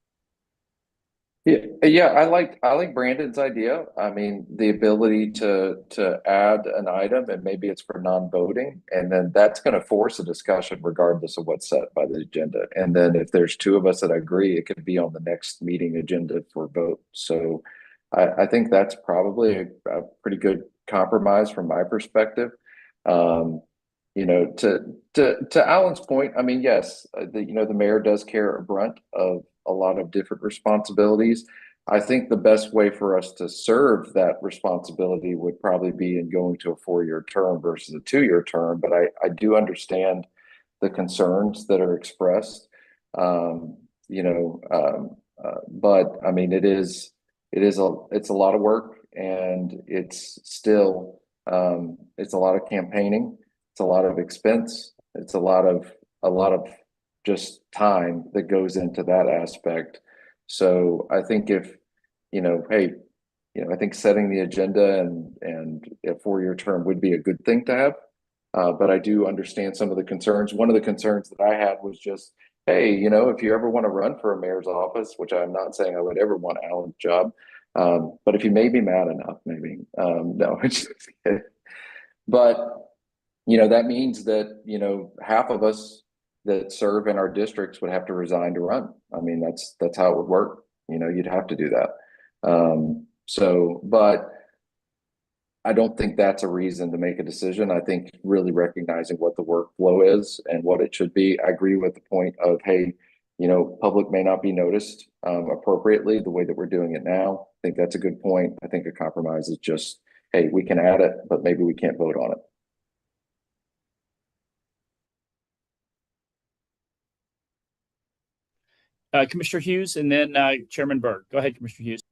Yeah, I like Brandon's idea. I mean, the ability to add an item, and maybe it's for non-voting, and then that's going to force a discussion regardless of what's set by the agenda. And then if there's 2 of us that agree, it could be on the next meeting agenda for vote. So I think that's probably a pretty good compromise from my perspective. To Alan's point, I mean, yes, the mayor does carry a brunt of a lot of different responsibilities. I think the best way for us to serve that responsibility would probably be in going to a 4-year term versus a 2-year term. But I do understand the concerns that are expressed. but I mean, it's a lot of work, and it's still, it's a lot of campaigning. It's a lot of expense. It's a lot of just time that goes into that aspect. So I think if, hey, I think setting the agenda and a 4-year term would be a good thing to have. But I do understand some of the concerns. One of the concerns that I had was just, hey, if you ever want to run for a mayor's office, which I'm not saying I would ever want Alan's job, but if you made me mad enough, maybe, no, but that means that, half of us that serve in our districts would have to resign to run. I mean, that's how it would work. You'd have to do that. But I don't think that's a reason to make a decision. I think really recognizing what the workflow is and what it should be. I agree with the point of, hey, public may not be noticed appropriately the way that we're doing it now. I think that's a good point. I think a compromise is just, hey, we can add it, but maybe we can't vote on it. Commissioner Hughes, and then Chairman Berg. Go ahead, Commissioner Hughes.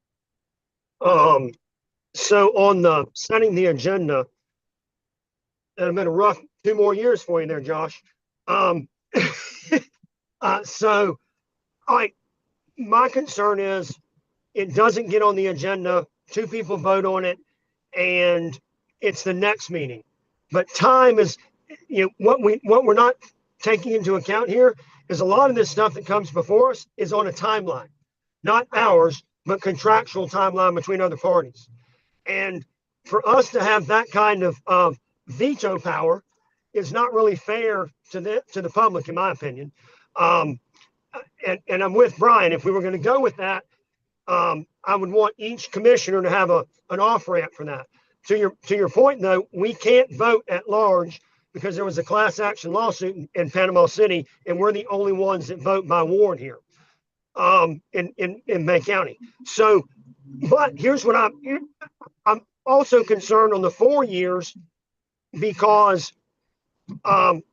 So on the setting the agenda, it's been a rough 2 more years for you there, Josh. So my concern is it doesn't get on the agenda, 2 people vote on it, and it's the next meeting. But time is, what we're not taking into account here is a lot of this stuff that comes before us is on a timeline, not ours, but contractual timeline between other parties. And for us to have that kind of veto power is not really fair to the public, in my opinion. And I'm with Brian. If we were going to go with that, I would want each commissioner to have an off ramp for that. To your point, though, we can't vote at large because there was a class action lawsuit in Panama City, and we're the only ones that vote by ward here in Bay County. So, but here's what I'm also concerned on the 4 years, because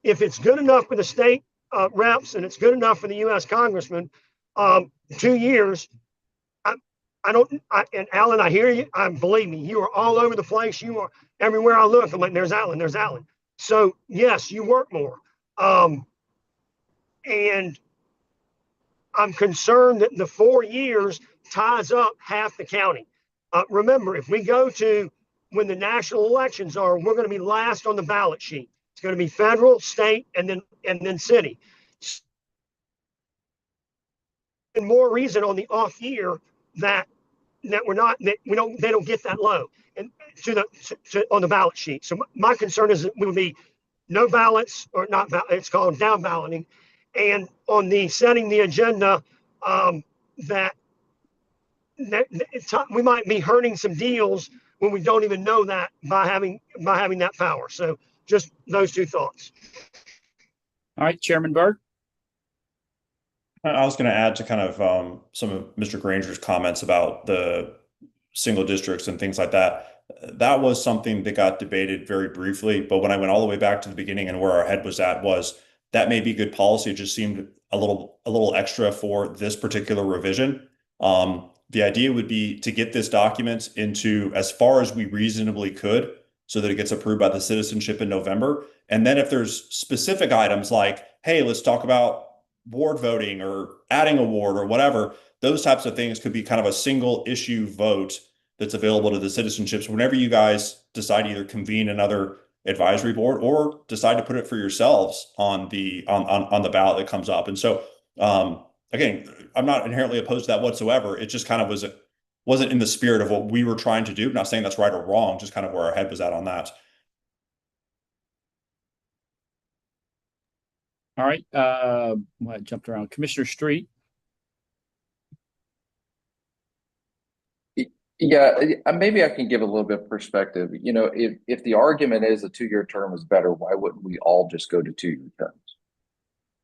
if it's good enough for the state reps and it's good enough for the U.S. congressman, 2 years, and Alan, I hear you. Believe me, you are all over the place. You are everywhere I look. I'm like, there's Alan, there's Alan. So yes, you work more. And I'm concerned that the 4 years ties up half the county. Remember, if we go to when the national elections are, we're going to be last on the ballot sheet. It's going to be federal, state, and then city. And more reason on the off year that we're not, that they don't get that low and on the ballot sheet. So my concern is that we would be no ballots, or not, it's called down balloting. And on the setting the agenda, that we might be hurting some deals when we don't even know that by having that power. So just those 2 thoughts. All right, Chairman Berg. I was going to add to kind of some of Mr. Granger's comments about the single districts and things like that. That was something that got debated very briefly, but when I went all the way back to the beginning and where our head was at, was that may be good policy. It just seemed a little extra for this particular revision. The idea would be to get this document into as far as we reasonably could so that it gets approved by the citizenship in November. And then if there's specific items like, hey, let's talk about ward voting or adding a ward or whatever, those types of things could be kind of a single issue vote that's available to the citizenships whenever you guys decide to either convene another advisory board or decide to put it for yourselves on the ballot that comes up. And so again, I'm not inherently opposed to that whatsoever. It just kind of wasn't in the spirit of what we were trying to do. I'm not saying that's right or wrong, just kind of where our head was at on that. All right. I jumped around. Commissioner Street. Yeah, maybe I can give a little bit of perspective. If the argument is a 2-year term is better, why wouldn't we all just go to 2-year terms?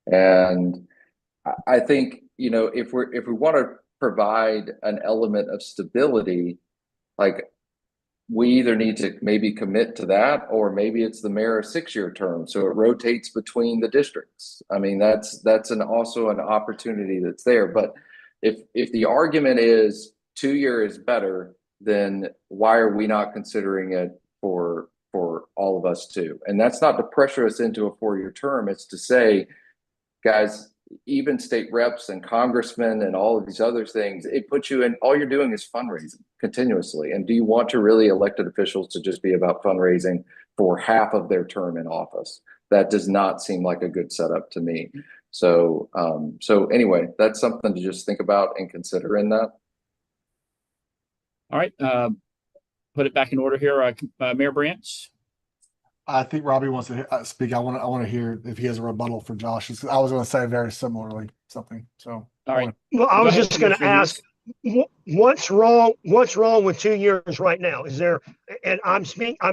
And I think, if we want to provide an element of stability, like we either need to maybe commit to that, or maybe it's the mayor's 6-year term, so it rotates between the districts. I mean, that's also an opportunity that's there. But if the argument is 2-year is better, then why are we not considering it for all of us too? And that's not to pressure us into a 4-year term. It's to say, guys, even state reps and congressmen and all of these other things, it puts you in, all you're doing is fundraising continuously. And do you want to really elected officials to just be about fundraising for half of their term in office? That does not seem like a good setup to me. So, so anyway, that's something to just think about and consider in that. All right, put it back in order here. Mayor Branch. I think Robbie wants to speak. I want to hear if he has a rebuttal for Josh. I was going to say very similarly something. So, all right. Well, I was Go ahead, just going to Commissioner ask, what's wrong with 2 years right now? Is there, and I'm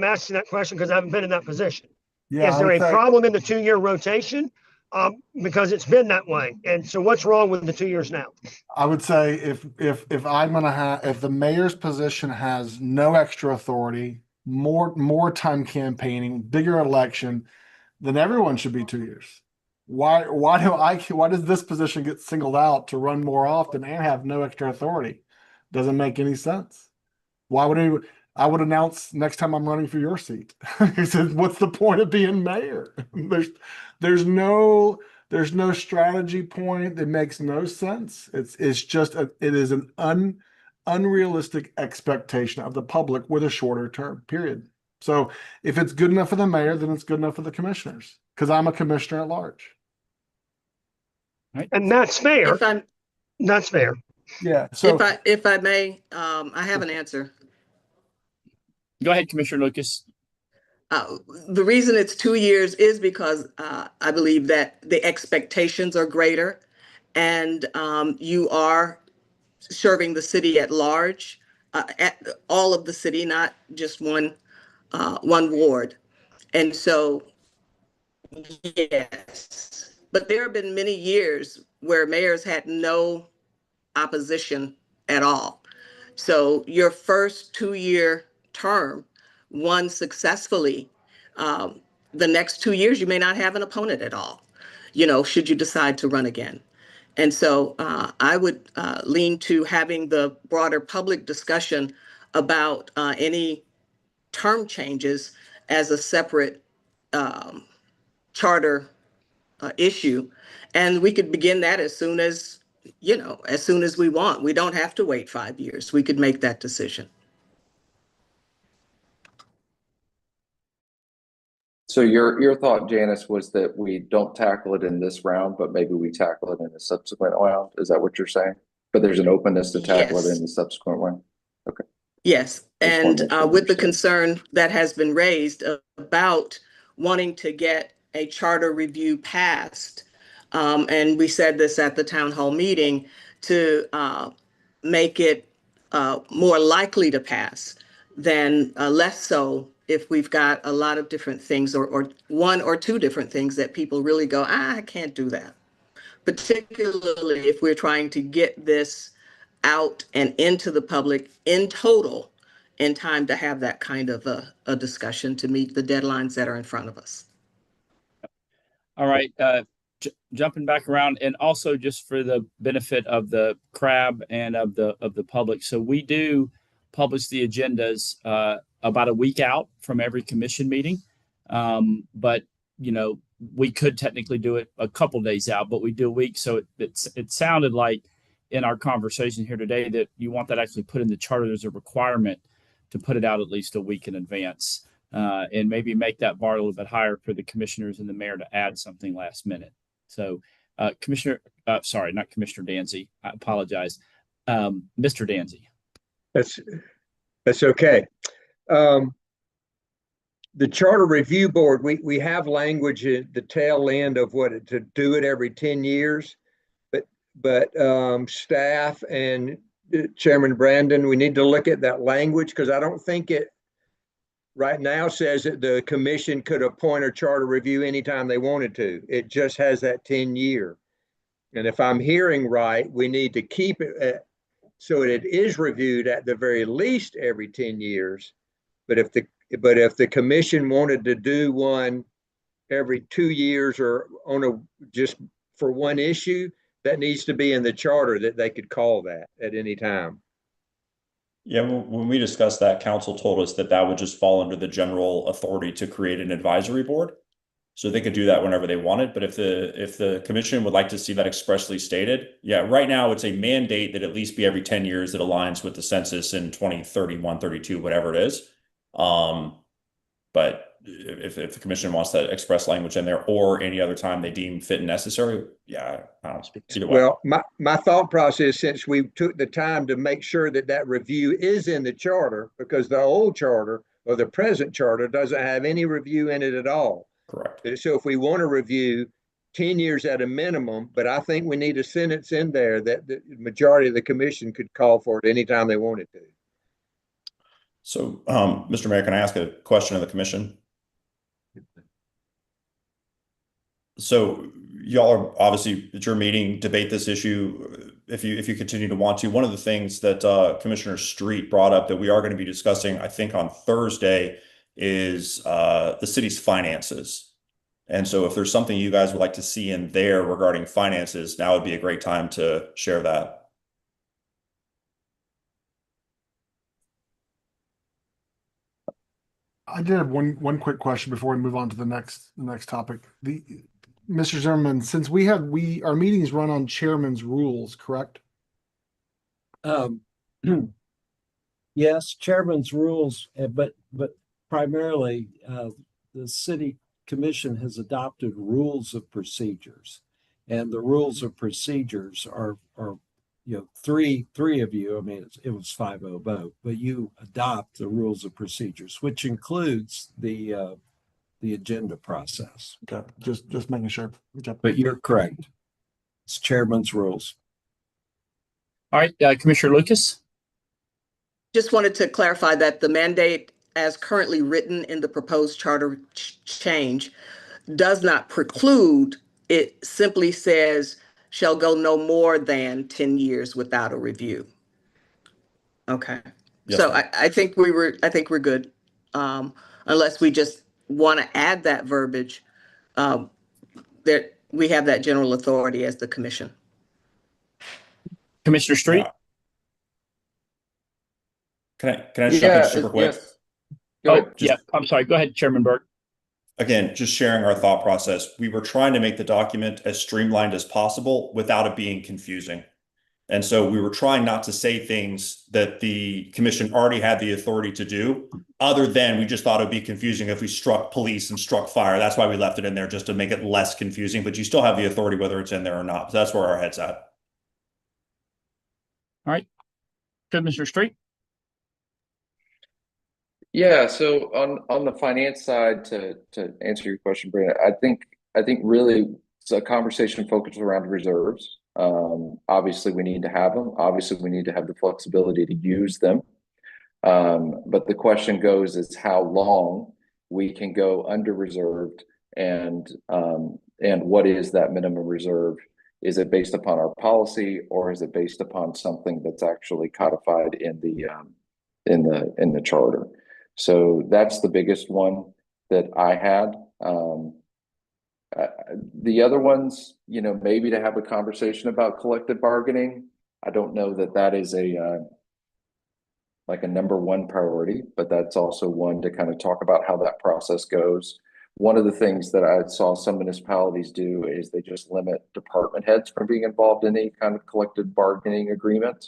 asking that question because I haven't been in that position. yeah, Is there a problem in the 2-year rotation? Because it's been that way. And so what's wrong with the 2 years now? I would say if I'm going to have, if the mayor's position has no extra authority, more time campaigning, bigger election, then everyone should be 2 years. Why does this position get singled out to run more often and have no extra authority? Doesn't make any sense. Why would I would announce next time I'm running for your seat. He said, what's the point of being mayor? There's no strategy point that makes no sense. It's just it is an unrealistic expectation of the public with a shorter term period. So if it's good enough for the mayor, then it's good enough for the commissioners, because I'm a commissioner at large. Right. And that's fair. That's fair. Yeah. So if I may, I have an answer. Go ahead, Commissioner Lucas. The reason it's 2 years is because I believe that the expectations are greater, and you are serving the city at large, at all of the city, not just one ward. And so, yes, but there have been many years where mayors had no opposition at all. So your first 2-year term, won successfully, the next 2 years, you may not have an opponent at all, should you decide to run again. And so I would lean to having the broader public discussion about any term changes as a separate charter issue. And we could begin that as soon as we want. We don't have to wait 5 years. We could make that decision. So your thought, Janice, was that we don't tackle it in this round, but maybe we tackle it in a subsequent round. Is that what you're saying? But there's an openness to tackle it in the subsequent one. Okay. Yes, and with the concern that has been raised about wanting to get a charter review passed, and we said this at the town hall meeting, to make it more likely to pass than less so if we've got a lot of different things or one or two different things that people really go, I can't do that. Particularly if we're trying to get this out and into the public in total in time to have that kind of a discussion to meet the deadlines that are in front of us. All right, jumping back around, and also just for the benefit of the CRAB and of the public. So we do publish the agendas about a week out from every commission meeting. But, we could technically do it a couple days out, but we do a week. So it sounded like in our conversation here today that you want that actually put in the charter. There's a requirement to put it out at least a week in advance, and maybe make that bar a little bit higher for the commissioners and the mayor to add something last minute. So sorry, not Commissioner Danzy. I apologize. Mr. Danzy. That's okay. The Charter Review Board, we have language at the tail end of to do it every 10 years, but staff and Chairman Brandon, we need to look at that language, because I don't think it right now says that the commission could appoint a charter review anytime they wanted to. It just has that 10-year. And if I'm hearing right, we need to keep it so it is reviewed at the very least every 10 years. But if the commission wanted to do one every 2 years or just for one issue, that needs to be in the charter that they could call that at any time. Yeah, when we discussed that, council told us that that would just fall under the general authority to create an advisory board. So they could do that whenever they wanted. But if the commission would like to see that expressly stated, yeah, right now it's a mandate that at least be every 10 years that aligns with the census in 2031, 32, whatever it is. But if the commission wants that express language in there or any other time they deem fit and necessary, yeah, I don't speak either way. Well, my thought process, since we took the time to make sure that review is in the charter, because the old charter or the present charter doesn't have any review in it at all. Correct. So if we want to review 10 years at a minimum, but I think we need a sentence in there that the majority of the commission could call for it anytime they wanted to. So, Mr. Mayor, can I ask a question of the commission? So y'all are obviously at your meeting, debate this issue if you continue to want to. One of the things that Commissioner Street brought up that we are going to be discussing, I think on Thursday, is the city's finances. And so if there's something you guys would like to see in there regarding finances, now would be a great time to share that. I did have one quick question before we move on to the next topic. Mr. Zimmerman, since our meetings run on chairman's rules, correct? Yes, chairman's rules, but primarily the city commission has adopted rules of procedures, and the rules of procedures are three of you. I mean, it was 5-0 vote, but you adopt the rules of procedures, which includes the agenda process. Okay, just making sure. Okay. But you're correct. It's chairman's rules. All right, Commissioner Lucas. Just wanted to clarify that the mandate as currently written in the proposed charter change does not preclude. It simply says shall go no more than 10 years without a review. Okay. Yes, So ma'am. I think we're good. Unless we just want to add that verbiage, that we have that general authority as the commission. Commissioner Street. Can I just jump in super quick? Yes. Go ahead. Yeah, I'm sorry. Go ahead, Chairman Burke. Again, just sharing our thought process. We were trying to make the document as streamlined as possible without it being confusing. And so we were trying not to say things that the commission already had the authority to do, other than we just thought it would be confusing if we struck police and struck fire. That's why we left it in there, just to make it less confusing, but you still have the authority whether it's in there or not. So that's where our head's at. All right. Commissioner Street. Yeah, so on the finance side, to answer your question, Brandon, I think really it's a conversation focused around reserves. Obviously we need to have them. Obviously we need to have the flexibility to use them. But the question goes is how long we can go under reserved, and what is that minimum reserve? Is it based upon our policy, or is it based upon something that's actually codified in the charter? So that's the biggest one that I had. The other ones, maybe to have a conversation about collective bargaining. I don't know that is like a number one priority, but that's also one to kind of talk about how that process goes. One of the things that I saw some municipalities do is they just limit department heads from being involved in any kind of collective bargaining agreement,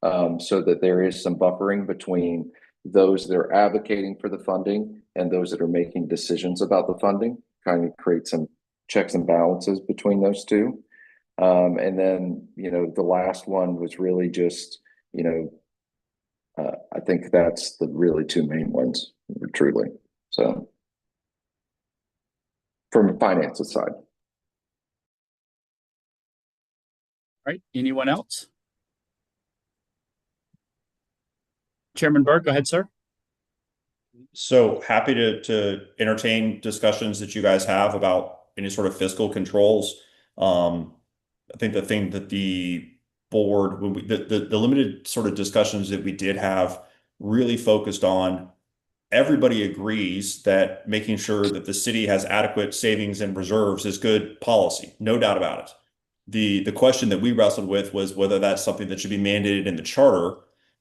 so that there is some buffering between those that are advocating for the funding and those that are making decisions about the funding, kind of create some checks and balances between those two. And then, the last one was really just, I think that's the really two main ones, truly. So from a finances side. All right. Anyone else? Chairman Burke, go ahead, sir. So happy to entertain discussions that you guys have about any sort of fiscal controls. I think the thing that the board, the limited sort of discussions that we did have really focused on everybody agrees that making sure that the city has adequate savings and reserves is good policy, no doubt about it. The question that we wrestled with was whether that's something that should be mandated in the charter,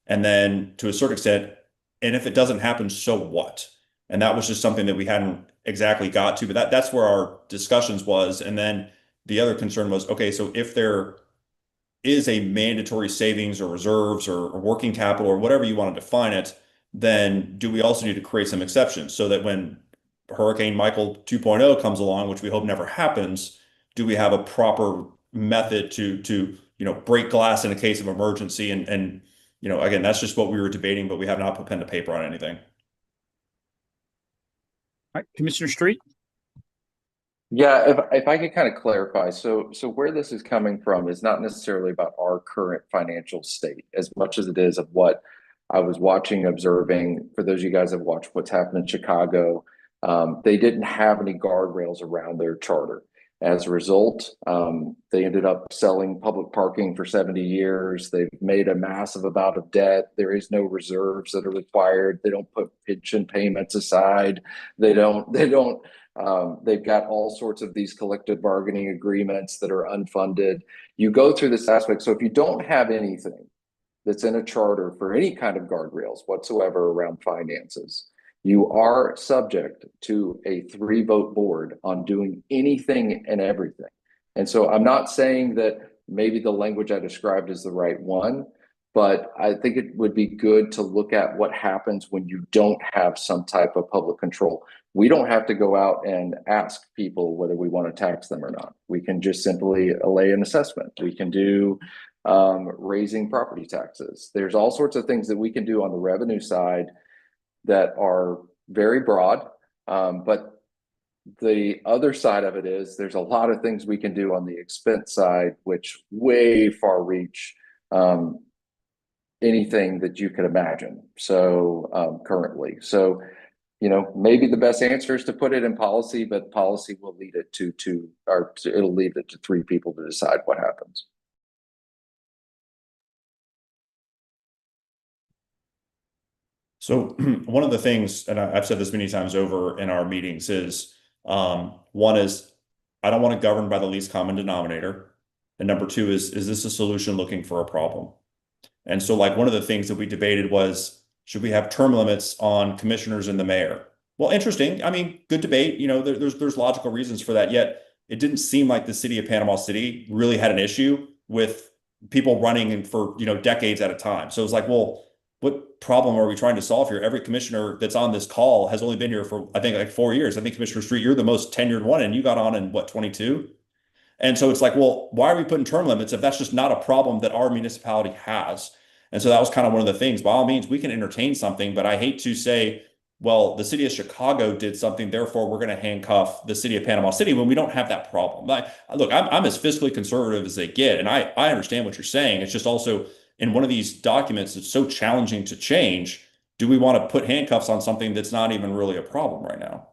and then to a certain extent, and if it doesn't happen, so what? And that was just something that we hadn't exactly got to, but that's where our discussions was. And then the other concern was, okay, so if there is a mandatory savings or reserves or working capital or whatever you want to define it, then do we also need to create some exceptions so that when Hurricane Michael 2.0 comes along, which we hope never happens, do we have a proper method to break glass in a case of emergency? And again, that's just what we were debating, but we have not put pen to paper on anything. All right, Commissioner Street. Yeah, if I could kind of clarify, so where this is coming from is not necessarily about our current financial state as much as it is of what I was watching, observing. For those of you guys that have watched what's happened in Chicago, they didn't have any guardrails around their charter. As a result, they ended up selling public parking for 70 years. They've made a massive amount of debt. There is no reserves that are required. They don't put pension payments aside. They've got all sorts of these collective bargaining agreements that are unfunded. You go through this aspect. So if you don't have anything that's in a charter for any kind of guardrails whatsoever around finances, you are subject to a 3-vote board on doing anything and everything. And so I'm not saying that maybe the language I described is the right one, but I think it would be good to look at what happens when you don't have some type of public control. We don't have to go out and ask people whether we want to tax them or not. We can just simply allay an assessment. We can do raising property taxes. There's all sorts of things that we can do on the revenue side that are very broad. But the other side of it is there's a lot of things we can do on the expense side, which way far reach anything that you could imagine. So currently, so maybe the best answer is to put it in policy, but policy will lead it it'll leave it to 3 people to decide what happens. So one of the things, and I've said this many times over in our meetings, is one is I don't want to govern by the least common denominator. And number 2 is this a solution looking for a problem? And so one of the things that we debated was, should we have term limits on commissioners and the mayor? Well, interesting. I mean, good debate. There's logical reasons for that. Yet it didn't seem like the city of Panama City really had an issue with people running for decades at a time. So it was like, well, what problem are we trying to solve here? Every commissioner that's on this call has only been here for, I think, 4 years. I think Commissioner Street, you're the most tenured one, and you got on in 22? And so it's like, well, why are we putting term limits if that's just not a problem that our municipality has? And so that was kind of one of the things. By all means, we can entertain something, but I hate to say, well, the city of Chicago did something, therefore we're going to handcuff the city of Panama City when we don't have that problem. Look, I'm as fiscally conservative as they get, and I understand what you're saying. It's just also, in one of these documents that's so challenging to change, do we want to put handcuffs on something that's not even really a problem right now?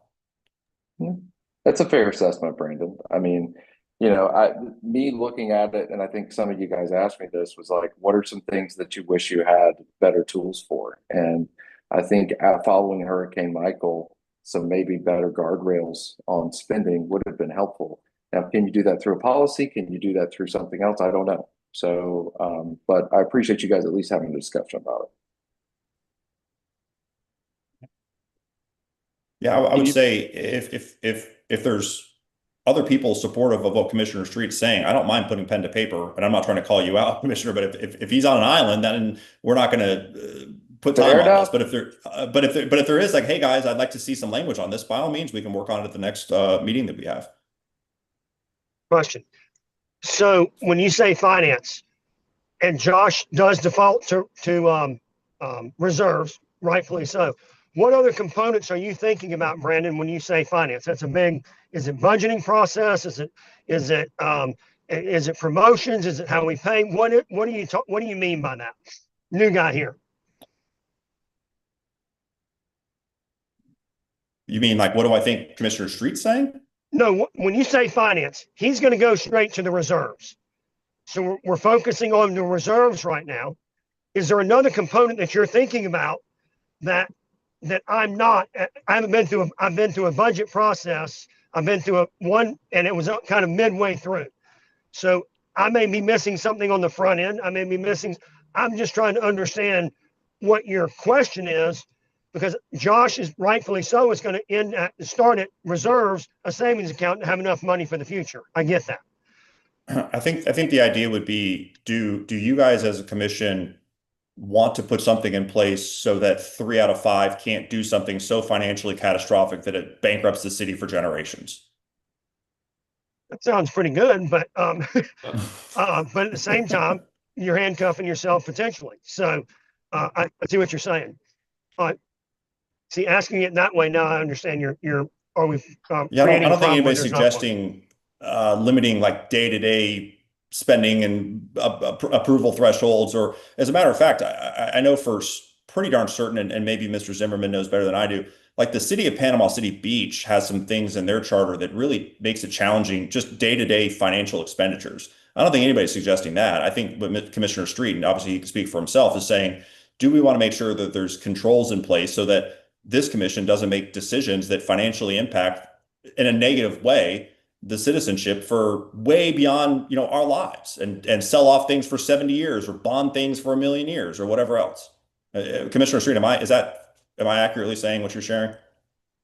That's a fair assessment, Brandon. I mean, me looking at it, and I think some of you guys asked me this, was like, what are some things that you wish you had better tools for? And I think following Hurricane Michael, some maybe better guardrails on spending would have been helpful. Now, can you do that through a policy? Can you do that through something else? I don't know. So, but I appreciate you guys at least having a discussion about it. Yeah, I would say if there's other people supportive of what Commissioner Street's saying, I don't mind putting pen to paper, and I'm not trying to call you out, Commissioner, but if he's on an island, then we're not going to put time on this. But if there is hey guys, I'd like to see some language on this, by all means, we can work on it at the next meeting that we have. Question. So when you say finance, and Josh does default to reserves, rightfully so, what other components are you thinking about, Brandon, when you say finance? That's a big. Is it budgeting process? Is it promotions? Is it how we pay? What do you mean by that? New guy here. You mean what do I think Commissioner Street's saying? No, when you say finance, he's going to go straight to the reserves. So we're focusing on the reserves right now. Is there another component that you're thinking about that that I'm not, I haven't been through, I've been through a budget process. I've been through and it was kind of midway through. So I may be missing something on the front end. I may be missing, I'm just trying to understand what your question is, because Josh is rightfully so, is going to start at reserves, a savings account, and have enough money for the future. I get that. I think the idea would be, do you guys as a commission want to put something in place so that 3 out of 5 can't do something so financially catastrophic that it bankrupts the city for generations? That sounds pretty good, but but at the same time, you're handcuffing yourself potentially. So I see what you're saying. See, asking it that way now, I understand are we yeah, I don't think anybody's there's not one? suggesting limiting like day-to-day spending and approval thresholds, or as a matter of fact, I know for pretty darn certain, and maybe Mr. Zimmerman knows better than I do, like the city of Panama City Beach has some things in their charter that really makes it challenging, just day-to-day financial expenditures. I don't think anybody's suggesting that. I think what Commissioner Street, and obviously he can speak for himself, is saying, do we want to make sure that there's controls in place so that this commission doesn't make decisions that financially impact in a negative way the citizenship for way beyond, you know, our lives, and sell off things for 70 years or bond things for 1 million years or whatever else. Commissioner Street, am I accurately saying what you're sharing?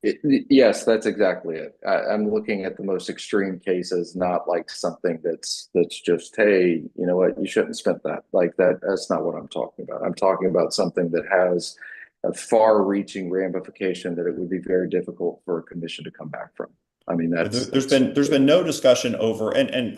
Yes, that's exactly it. I'm looking at the most extreme cases, not like something that's just, hey, you know what, you shouldn't have spent that. Like that's not what I'm talking about. I'm talking about something that has a far-reaching ramification that it would be very difficult for a commission to come back from. I mean, there's been no discussion over, and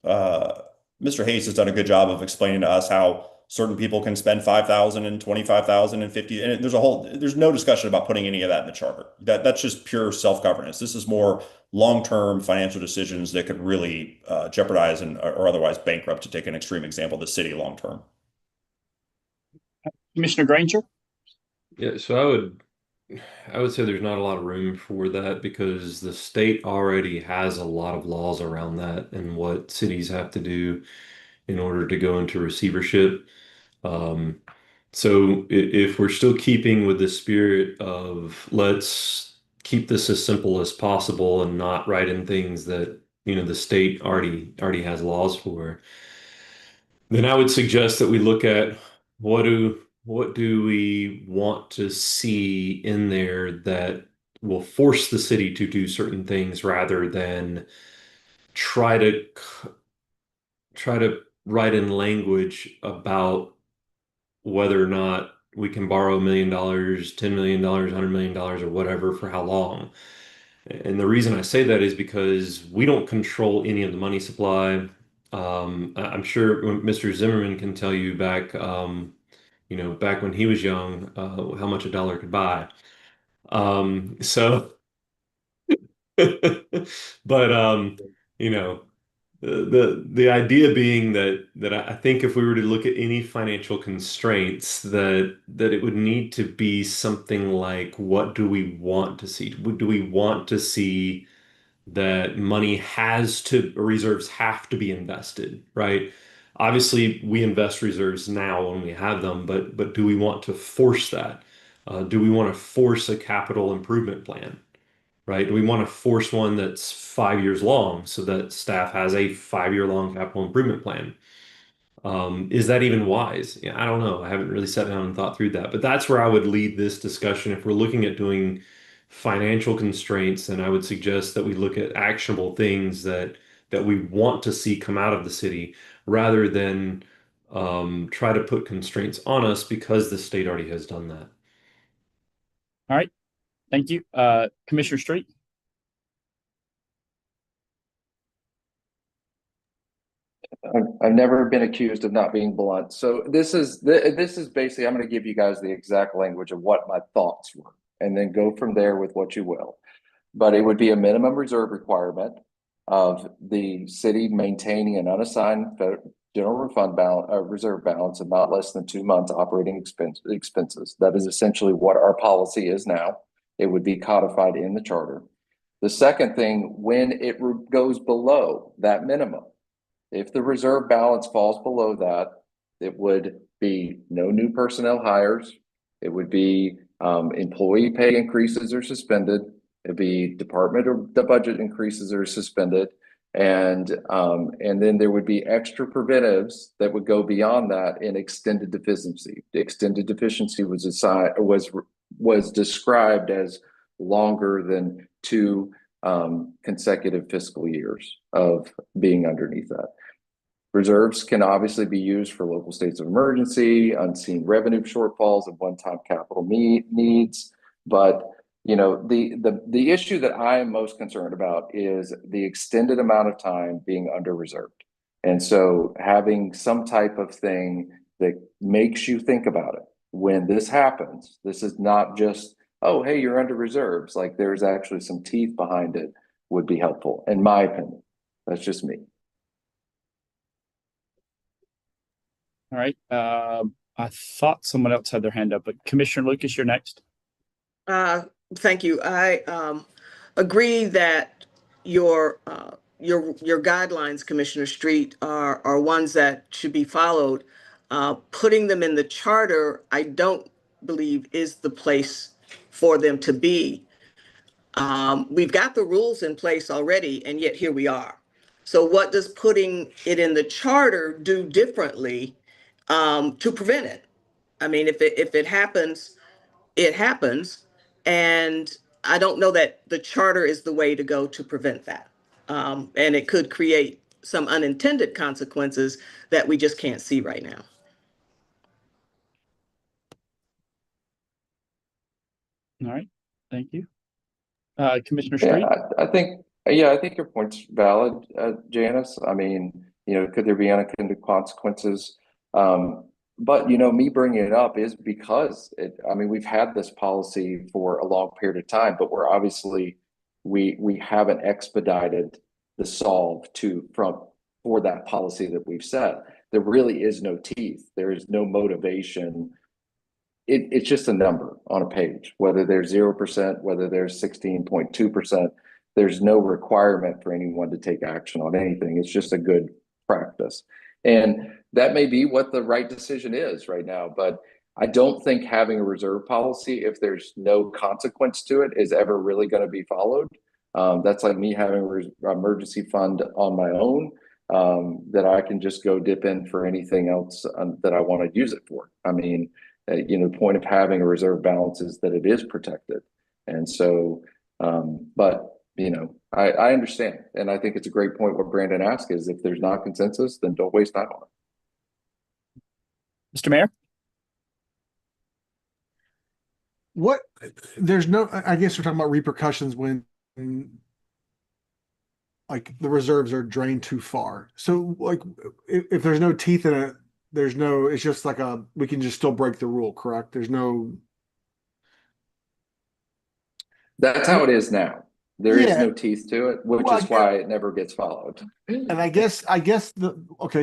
Mr. Hayes has done a good job of explaining to us how certain people can spend 5,000 and 25,000 and 50, and there's no discussion about putting any of that in the charter. That's just pure self-governance. This is more long-term financial decisions that could really jeopardize or otherwise bankrupt, to take an extreme example, the city long-term. Commissioner Granger? Yeah, so I would say there's not a lot of room for that, because the state already has a lot of laws around that and what cities have to do in order to go into receivership. So if we're still keeping with the spirit of let's keep this as simple as possible and not write in things that, you know, the state already has laws for, then I would suggest that we look at what do we want to see in there that will force the city to do certain things, rather than try to write in language about whether or not we can borrow $1 million, $10 million, $100 million, or whatever, for how long. And the reason I say that is because we don't control any of the money supply. I'm sure Mr. Zimmerman can tell you back, you know, back when he was young, how much a dollar could buy. So, but you know, the idea being that I think if we were to look at any financial constraints, that it would need to be something like, what do we want to see? Do we want to see that reserves have to be invested, right? Obviously, we invest reserves now when we have them, but do we want to force that? Do we want to force a capital improvement plan? Right? Do we want to force one that's 5 years long so that staff has a 5-year long capital improvement plan? Is that even wise? Yeah, I don't know. I haven't really sat down and thought through that, but that's where I would lead this discussion. If we're looking at doing financial constraints, then I would suggest that we look at actionable things that we want to see come out of the city, rather than try to put constraints on us because the state already has done that. All right. Thank you. Commissioner Street? I've never been accused of not being blunt. So this is basically, I'm going to give you guys the exact language of what my thoughts were, and then go from there with what you will. But it would be a minimum reserve requirement of the city maintaining an unassigned general fund reserve balance of not less than 2 months operating expenses. That is essentially what our policy is now. It would be codified in the charter. The second thing, when it goes below that minimum, if the reserve balance falls below that, it would be no new personnel hires. It would be Employee pay increases are suspended. It'd be department or the budget increases are suspended. And then there would be extra preventives that would go beyond that in extended deficiency. The extended deficiency was described as longer than 2 consecutive fiscal years of being underneath that. Reserves can obviously be used for local states of emergency, unseen revenue shortfalls, and one-time capital needs. But the issue that I am most concerned about is the extended amount of time being under reserved. And so having some type of thing that makes you think about it when this happens. This is not just, oh, hey, you're under reserves. Like there's actually some teeth behind it would be helpful, in my opinion. That's just me. All right. I thought someone else had their hand up, but Commissioner Lucas, you're next. Thank you. I agree that your guidelines, Commissioner Street, are ones that should be followed. Putting them in the charter, I don't believe is the place for them to be. We've got the rules in place already, and yet here we are. So what does putting it in the charter do differently to prevent it? I mean, if it happens, it happens. And I don't know that the charter is the way to go to prevent that. And it could create some unintended consequences that we just can't see right now. All right. Thank you. Commissioner Street? I think your point's valid, Janice. I mean, could there be unintended consequences? But, me bringing it up is because we've had this policy for a long period of time, but we're obviously, we haven't expedited the solve for that policy that we've set. There really is no teeth. There is no motivation. It's just a number on a page, whether there's 0%, whether there's 16.2%, there's no requirement for anyone to take action on anything. It's just a good practice. And that may be what the right decision is right now, but I don't think having a reserve policy, if there's no consequence to it, is ever really going to be followed. That's like me having an emergency fund on my own that I can just go dip in for anything else that I want to use it for. I mean, the point of having a reserve balance is that it is protected. And so, but I understand. And I think it's a great point what Brandon asked is if there's not consensus, then don't waste time on it. Mr. Mayor? I guess we're talking about repercussions when like the reserves are drained too far. So like if there's no teeth in it, it's just like we can just still break the rule, correct? There's no. That's how it is now. There is no teeth to it, which is why it never gets followed. And I guess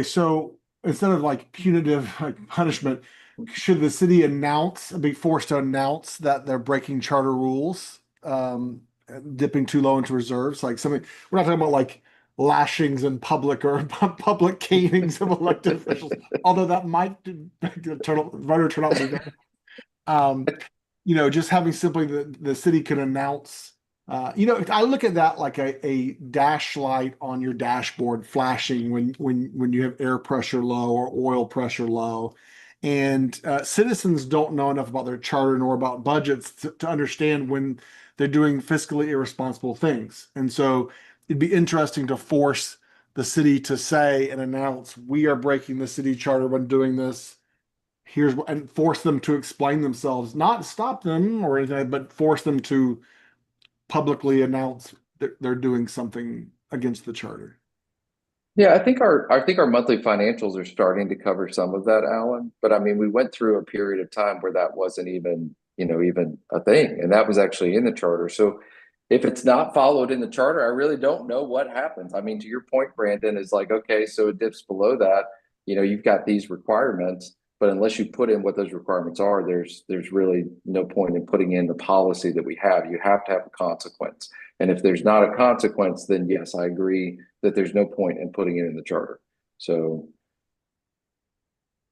so instead of like punitive punishment, should the city be forced to announce that they're breaking charter rules, dipping too low into reserves? Like something, we're not talking about like lashings in public or public canings of elected officials, although that might voter turnout be better. Just having simply the city can announce. I look at that like a dash light on your dashboard flashing when you have air pressure low or oil pressure low. And citizens don't know enough about their charter nor about budgets to understand when they're doing fiscally irresponsible things. And so it'd be interesting to force the city to say and announce, we are breaking the city charter when doing this. And force them to explain themselves, not stop them or anything, but force them to publicly announce that they're doing something against the charter. Yeah, I think our monthly financials are starting to cover some of that, Alan. But we went through a period of time where that wasn't even a thing, and that was actually in the charter. So if it's not followed in the charter, I really don't know what happens. To your point, Brandon, is like, okay, so it dips below that. You've got these requirements, but unless you put in what those requirements are, there's really no point in putting in the policy that we have. You have to have a consequence. And if there's not a consequence, then yes, I agree that there's no point in putting it in the charter. So.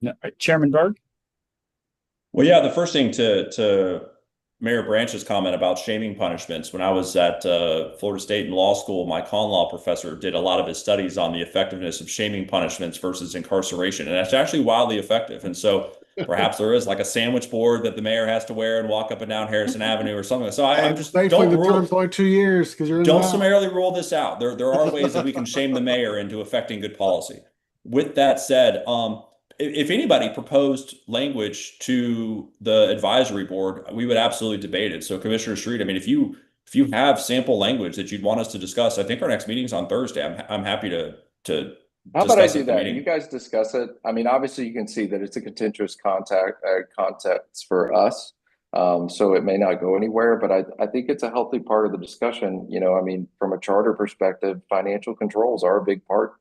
No, Chairman Berg? Well, yeah, the first thing to Mayor Branch's comment about shaming punishments. When I was at Florida State in law school, my con law professor did a lot of his studies on the effectiveness of shaming punishments versus incarceration. And that's actually wildly effective. And so perhaps there is like a sandwich board that the mayor has to wear and walk up and down Harrison Avenue or something. So I'm just thankfully don't the term's only 2 years because you're in don't and out. summarily rule this out. There are ways that we can shame the mayor into affecting good policy. With that said, if anybody proposed language to the advisory board, we would absolutely debate it. So Commissioner Street, I mean, if you have sample language that you'd want us to discuss, I think our next meeting's on Thursday. I'm happy to How about I discuss do it at the that? meeting. You guys discuss it. I mean, obviously you can see that it's a contentious context for us. So it may not go anywhere, but I think it's a healthy part of the discussion. You know, I mean, from a charter perspective, financial controls are a big part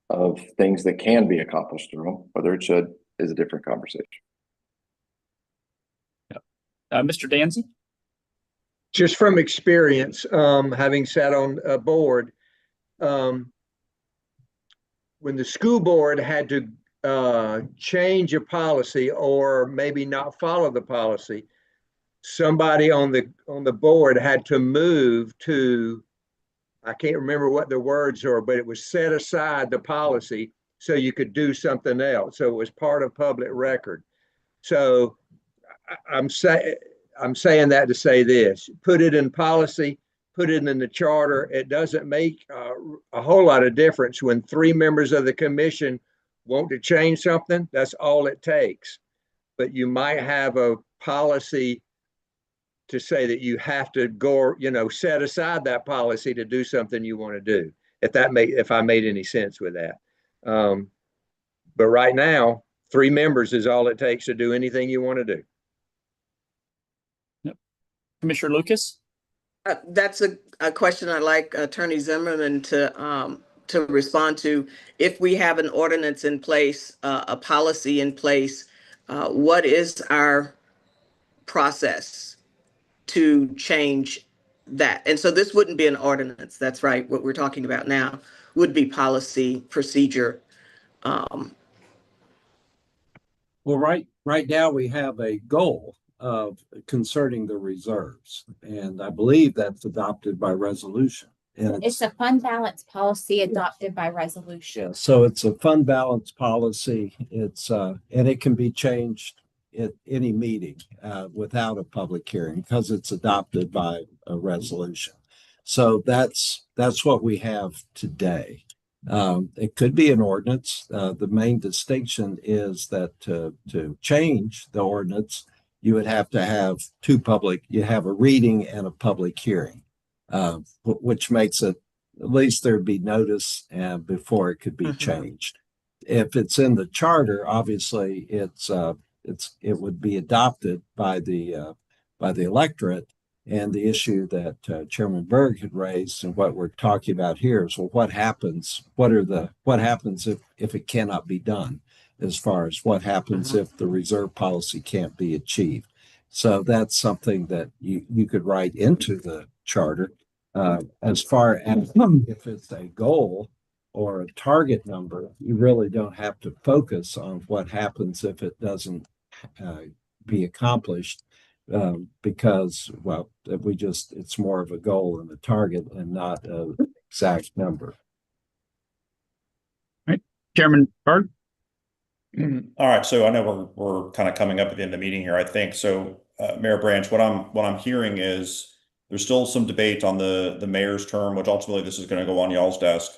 of things that can be accomplished through them. Whether it should is a different conversation. Mr. Danzy? Just from experience, having sat on a board, when the school board had to change a policy or maybe not follow the policy, somebody on the board had to move to, I can't remember what the words are, but it was set aside the policy so you could do something else. So it was part of public record. So I'm saying that to say this: put it in policy, put it in the charter. It doesn't make a whole lot of difference when 3 members of the commission want to change something. That's all it takes. But you might have a policy to say that you have to go, set aside that policy to do something you want to do. If I made any sense with that. But right now, 3 members is all it takes to do anything you want to do. Commissioner Lucas? That's a question I'd like Attorney Zimmerman to respond to. If we have an ordinance in place, a policy in place, what is our process to change that? And so this wouldn't be an ordinance. That's right. What we're talking about now would be policy, procedure. Well, right now we have a goal of concerning the reserves, and I believe that's adopted by resolution. And it's a fund balance policy adopted by resolution. Yeah, so it's a fund balance policy. It's and it can be changed at any meeting without a public hearing because it's adopted by a resolution. So that's what we have today. It could be an ordinance. The main distinction is that to change the ordinance, you would have to have you have a reading and a public hearing, which makes it, at least there'd be notice before it could be changed. If it's in the charter, obviously it would be adopted by the electorate. And the issue that Chairman Berg had raised and what we're talking about here is, well, what happens? What happens if it cannot be done? As far as what happens if the reserve policy can't be achieved. So that's something that you could write into the charter. As far as if it's a goal or a target number, you really don't have to focus on what happens if it doesn't be accomplished, because, well, it's more of a goal and a target and not an exact number. All right, Chairman Berg? All right, so I know we're kind of coming up at the end of the meeting here, I think. So, Mayor Branch, what I'm hearing is there's still some debate on the mayor's term, which ultimately this is going to go on y'all's desk.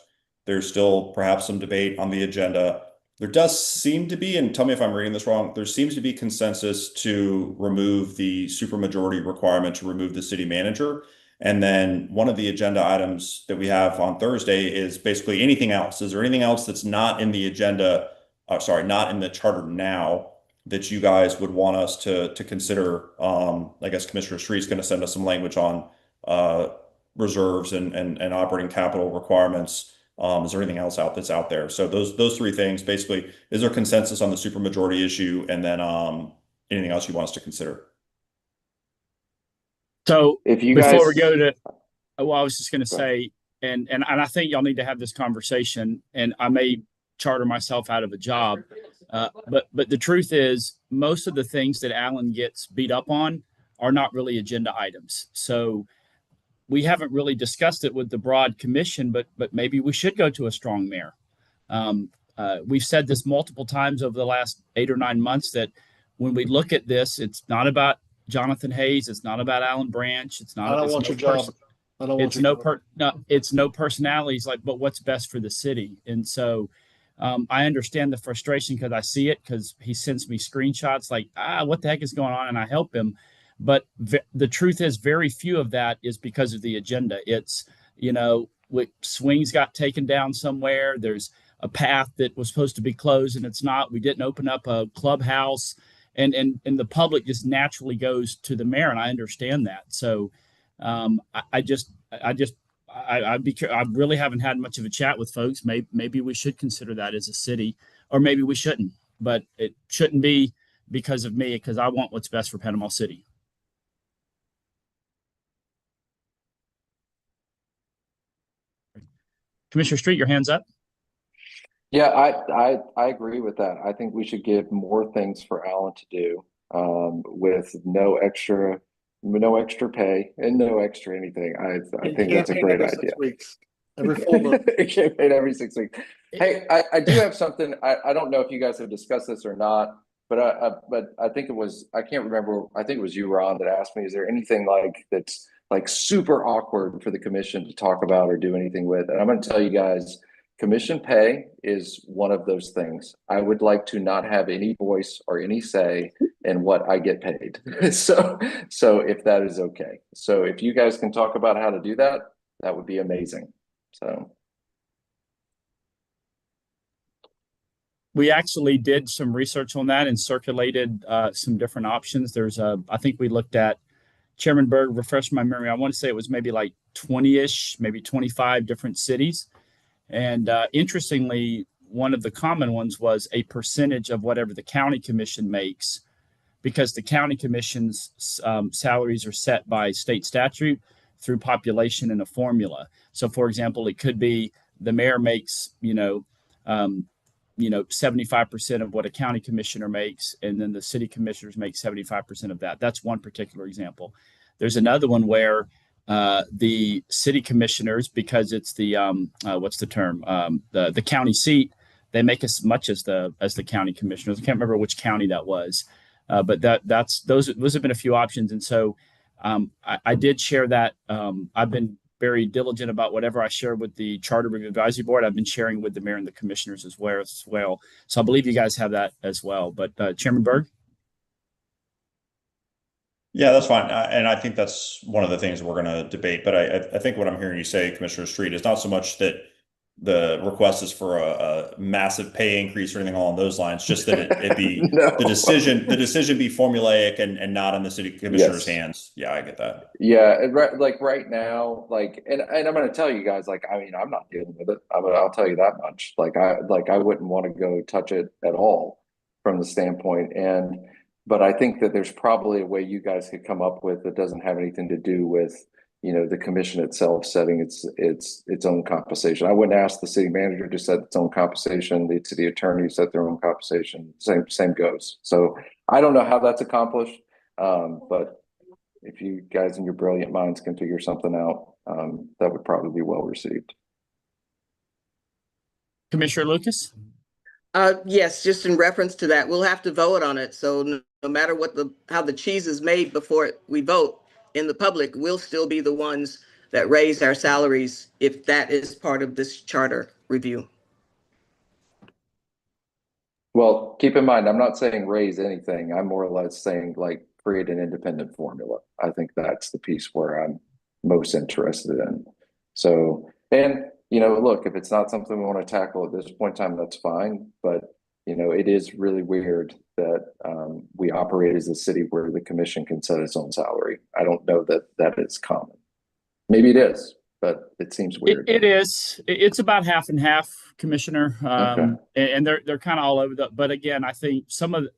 There's still perhaps some debate on the agenda. There does seem to be, and tell me if I'm reading this wrong, there seems to be consensus to remove the supermajority requirement to remove the city manager. And then one of the agenda items that we have on Thursday is basically anything else. Is there anything else that's not in the agenda? Not in the charter now that you guys would want us to consider? I guess Commissioner Street's going to send us some language on reserves and operating capital requirements. Is there anything else that's out there? So those 3 things, basically, is there consensus on the supermajority issue, and then anything else you want us to consider? So If you before guys, we go to, well, I was just going to say, and I think y'all need to have this conversation, and I may charter myself out of a job. But the truth is, most of the things that Alan gets beat up on are not really agenda items. So we haven't really discussed it with the broad commission, but maybe we should go to a strong mayor. We've said this multiple times over the last 8 or 9 months that when we look at this, it's not about Jonathan Hayes. It's not about Alan Branch. It's not. I don't it's want no your job. person- I don't want It's your no job. it's no personalities like, but what's best for the city. And so I understand the frustration because I see it because he sends me screenshots like, what the heck is going on? And I help him. But the truth is very few of that is because of the agenda. It's, swings got taken down somewhere. There's a path that was supposed to be closed and it's not. We didn't open up a clubhouse and the public just naturally goes to the mayor. And I understand that. So I really haven't had much of a chat with folks. Maybe we should consider that as a city, or maybe we shouldn't, but it shouldn't be because of me, because I want what's best for Panama City. Commissioner Street, your hand's up. Yeah, I agree with that. I think we should give more things for Alan to do, with no extra pay and no extra anything. I think that's a great idea. Every 4 months. Campaign every 6 weeks. Hey, I do have something. I don't know if you guys have discussed this or not, but I think it was, I can't remember. I think it was you, Ron, that asked me, is there anything that's like super awkward for the commission to talk about or do anything with? And I'm going to tell you guys, commission pay is one of those things. I would like to not have any voice or any say in what I get paid. So if that is okay. So if you guys can talk about how to do that, that would be amazing. So we actually did some research on that and circulated some different options. I think we looked at, Chairman Berg, refresh my memory, I want to say it was maybe like 20-ish, maybe 25 different cities. And interestingly, one of the common ones was a percentage of whatever the county commission makes, because the county commission's salaries are set by state statute through population in a formula. So, for example, it could be the mayor makes, 75% of what a county commissioner makes, and then the city commissioners make 75% of that. That's one particular example. There's another one where the city commissioners, because it's the the county seat, they make as much as the county commissioners. I can't remember which county that was, but those have been a few options. And so I did share that. I've been very diligent about whatever I share with the Charter Review Advisory Board. I've been sharing with the mayor and the commissioners as well. So I believe you guys have that as well. But Chairman Berg? Yeah, that's fine. And I think that's one of the things we're going to debate. But I think what I'm hearing you say, Commissioner Street, is not so much that the request is for a massive pay increase or anything along those lines, just that it be No. the decision be formulaic and not in the city commissioner's hands. Yeah, I get that. yeah, right now, and I'm going to tell you guys, I'm not dealing with it. I'll tell you that much. I wouldn't want to go touch it at all from the standpoint. But I think that there's probably a way you guys could come up with that doesn't have anything to do with, the commission itself setting its own compensation. I wouldn't ask the city manager to set its own compensation. The city attorney set their own compensation. Same goes. So I don't know how that's accomplished, but if you guys in your brilliant minds can figure something out, that would probably be well received. Commissioner Lucas? Yes, just in reference to that, we'll have to vote on it. So no matter how the cheese is made before we vote in the public, we'll still be the ones that raise our salaries if that is part of this charter review. Well, keep in mind, I'm not saying raise anything. I'm more or less saying create an independent formula. I think that's the piece where I'm most interested in. So, and look, if it's not something we want to tackle at this point in time, that's fine. But, it is really weird that we operate as a city where the commission can set its own salary. I don't know that is common. Maybe it is, but it seems weird. It is. It's about half and half, Commissioner. Okay. And they're kind of all over but again, I think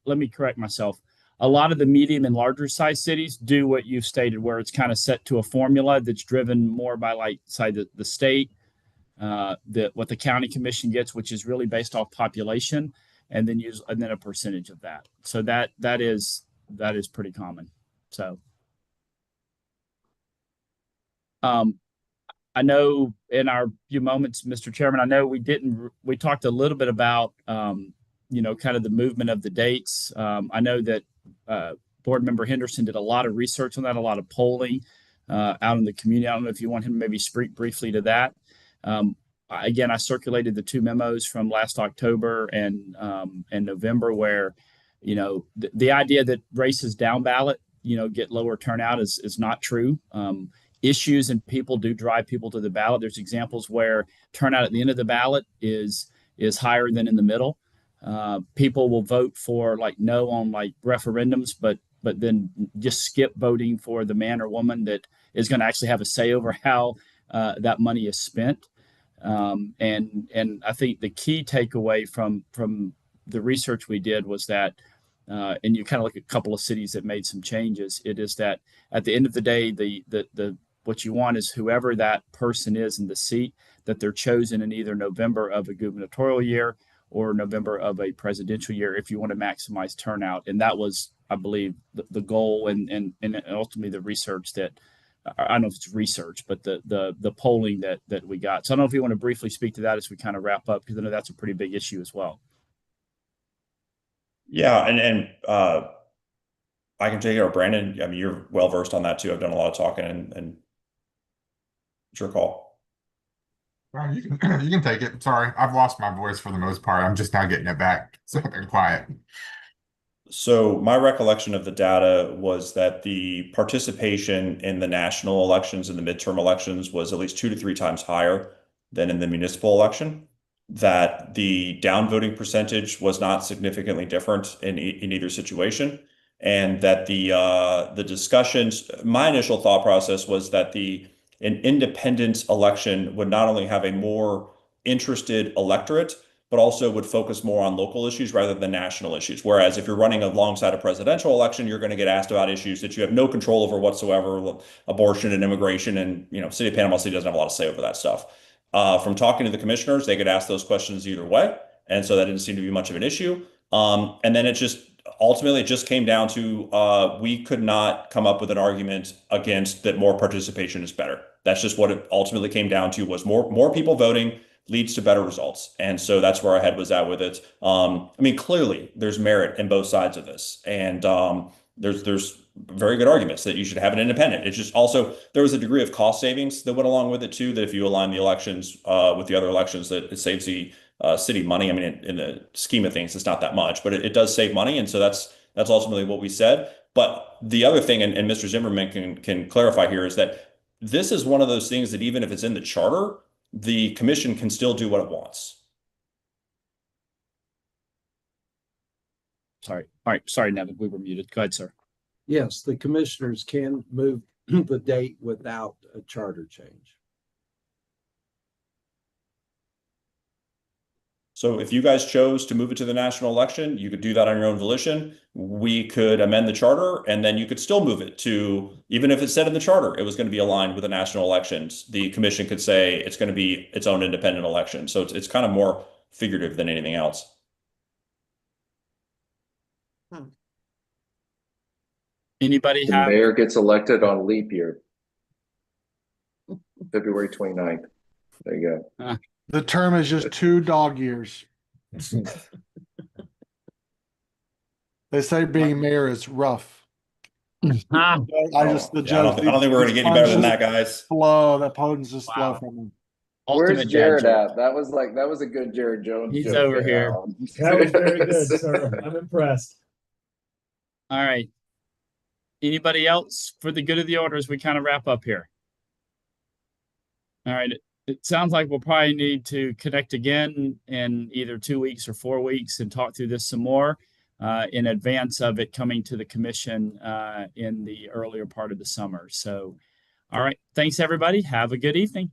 let me correct myself. A lot of the medium and larger size cities do what you've stated, where it's kind of set to a formula that's driven more by the state, what the county commission gets, which is really based off population, and then a percentage of that. So that is pretty common. So I know in our few moments, Mr. Chairman, I know we talked a little bit about, kind of the movement of the dates. I know that Board Member Henderson did a lot of research on that, a lot of polling out in the community. I don't know if you want him to maybe speak briefly to that. Again, I circulated the 2 memos from last October and November where, the idea that races down ballot, get lower turnout is not true. Issues and people do drive people to the ballot. There's examples where turnout at the end of the ballot is higher than in the middle. People will vote for no on referendums, but then just skip voting for the man or woman that is going to actually have a say over how that money is spent. And I think the key takeaway from the research we did was that, and you kind of look at a couple of cities that made some changes. It is that at the end of the day, the what you want is whoever that person is in the seat, that they're chosen in either November of a gubernatorial year or November of a presidential year if you want to maximize turnout. And that was, I believe, the goal and ultimately the research that, I don't know if it's research, but the polling that we got. So I don't know if you want to briefly speak to that as we kind of wrap up, because I know that's a pretty big issue as well. Yeah, and I can take it, or Brandon, I mean, you're well versed on that too. I've done a lot of talking and it's your call. Well, you can take it. Sorry, I've lost my voice for the most part. I'm just now getting it back, so I've been quiet. So my recollection of the data was that the participation in the national elections and the midterm elections was at least 2 to 3 times higher than in the municipal election. That the downvoting percentage was not significantly different in either situation, and that the discussions. My initial thought process was that an independent election would not only have a more interested electorate, but also would focus more on local issues rather than national issues. Whereas if you're running alongside a presidential election, you're going to get asked about issues that you have no control over whatsoever, abortion and immigration, and City of Panama City doesn't have a lot to say over that stuff. From talking to the commissioners, they could ask those questions either way, and so that didn't seem to be much of an issue. And then it ultimately just came down to we could not come up with an argument against that more participation is better. That's just what it ultimately came down to, was more people voting leads to better results. And so that's where our head was at with it. I mean, clearly there's merit in both sides of this. And there's very good arguments that you should have an independent. It's just also, there was a degree of cost savings that went along with it too, that if you align the elections with the other elections, that it saves the city money. I mean, in the scheme of things, it's not that much, but it does save money. And so that's ultimately what we said. But the other thing, and Mr. Zimmerman can clarify here, is that this is one of those things that even if it's in the charter, the commission can still do what it wants. Sorry. All right. Sorry, Nevin, we were muted. Go ahead, sir. Yes, the commissioners can move the date without a charter change. So if you guys chose to move it to the national election, you could do that on your own volition. We could amend the charter, and then you could still move it to, even if it said in the charter it was going to be aligned with the national elections, the commission could say it's going to be its own independent election. So it's kind of more figurative than anything else. Anybody The have? mayor gets elected on leap year, February 29th. There you go. The term is just 2 dog years. They say being mayor is rough. I don't think we're going to get any better than that, guys. Flow, that pun's just flow from him. Where's Jared at? That was a good Jared Jones. He's over here. That was very good, sir. I'm impressed. All right. Anybody else for the good of the order as we kind of wrap up here? All right. It sounds like we'll probably need to connect again in either 2 weeks or 4 weeks and talk through this some more in advance of it coming to the commission in the earlier part of the summer. So, all right. Thanks, everybody. Have a good evening.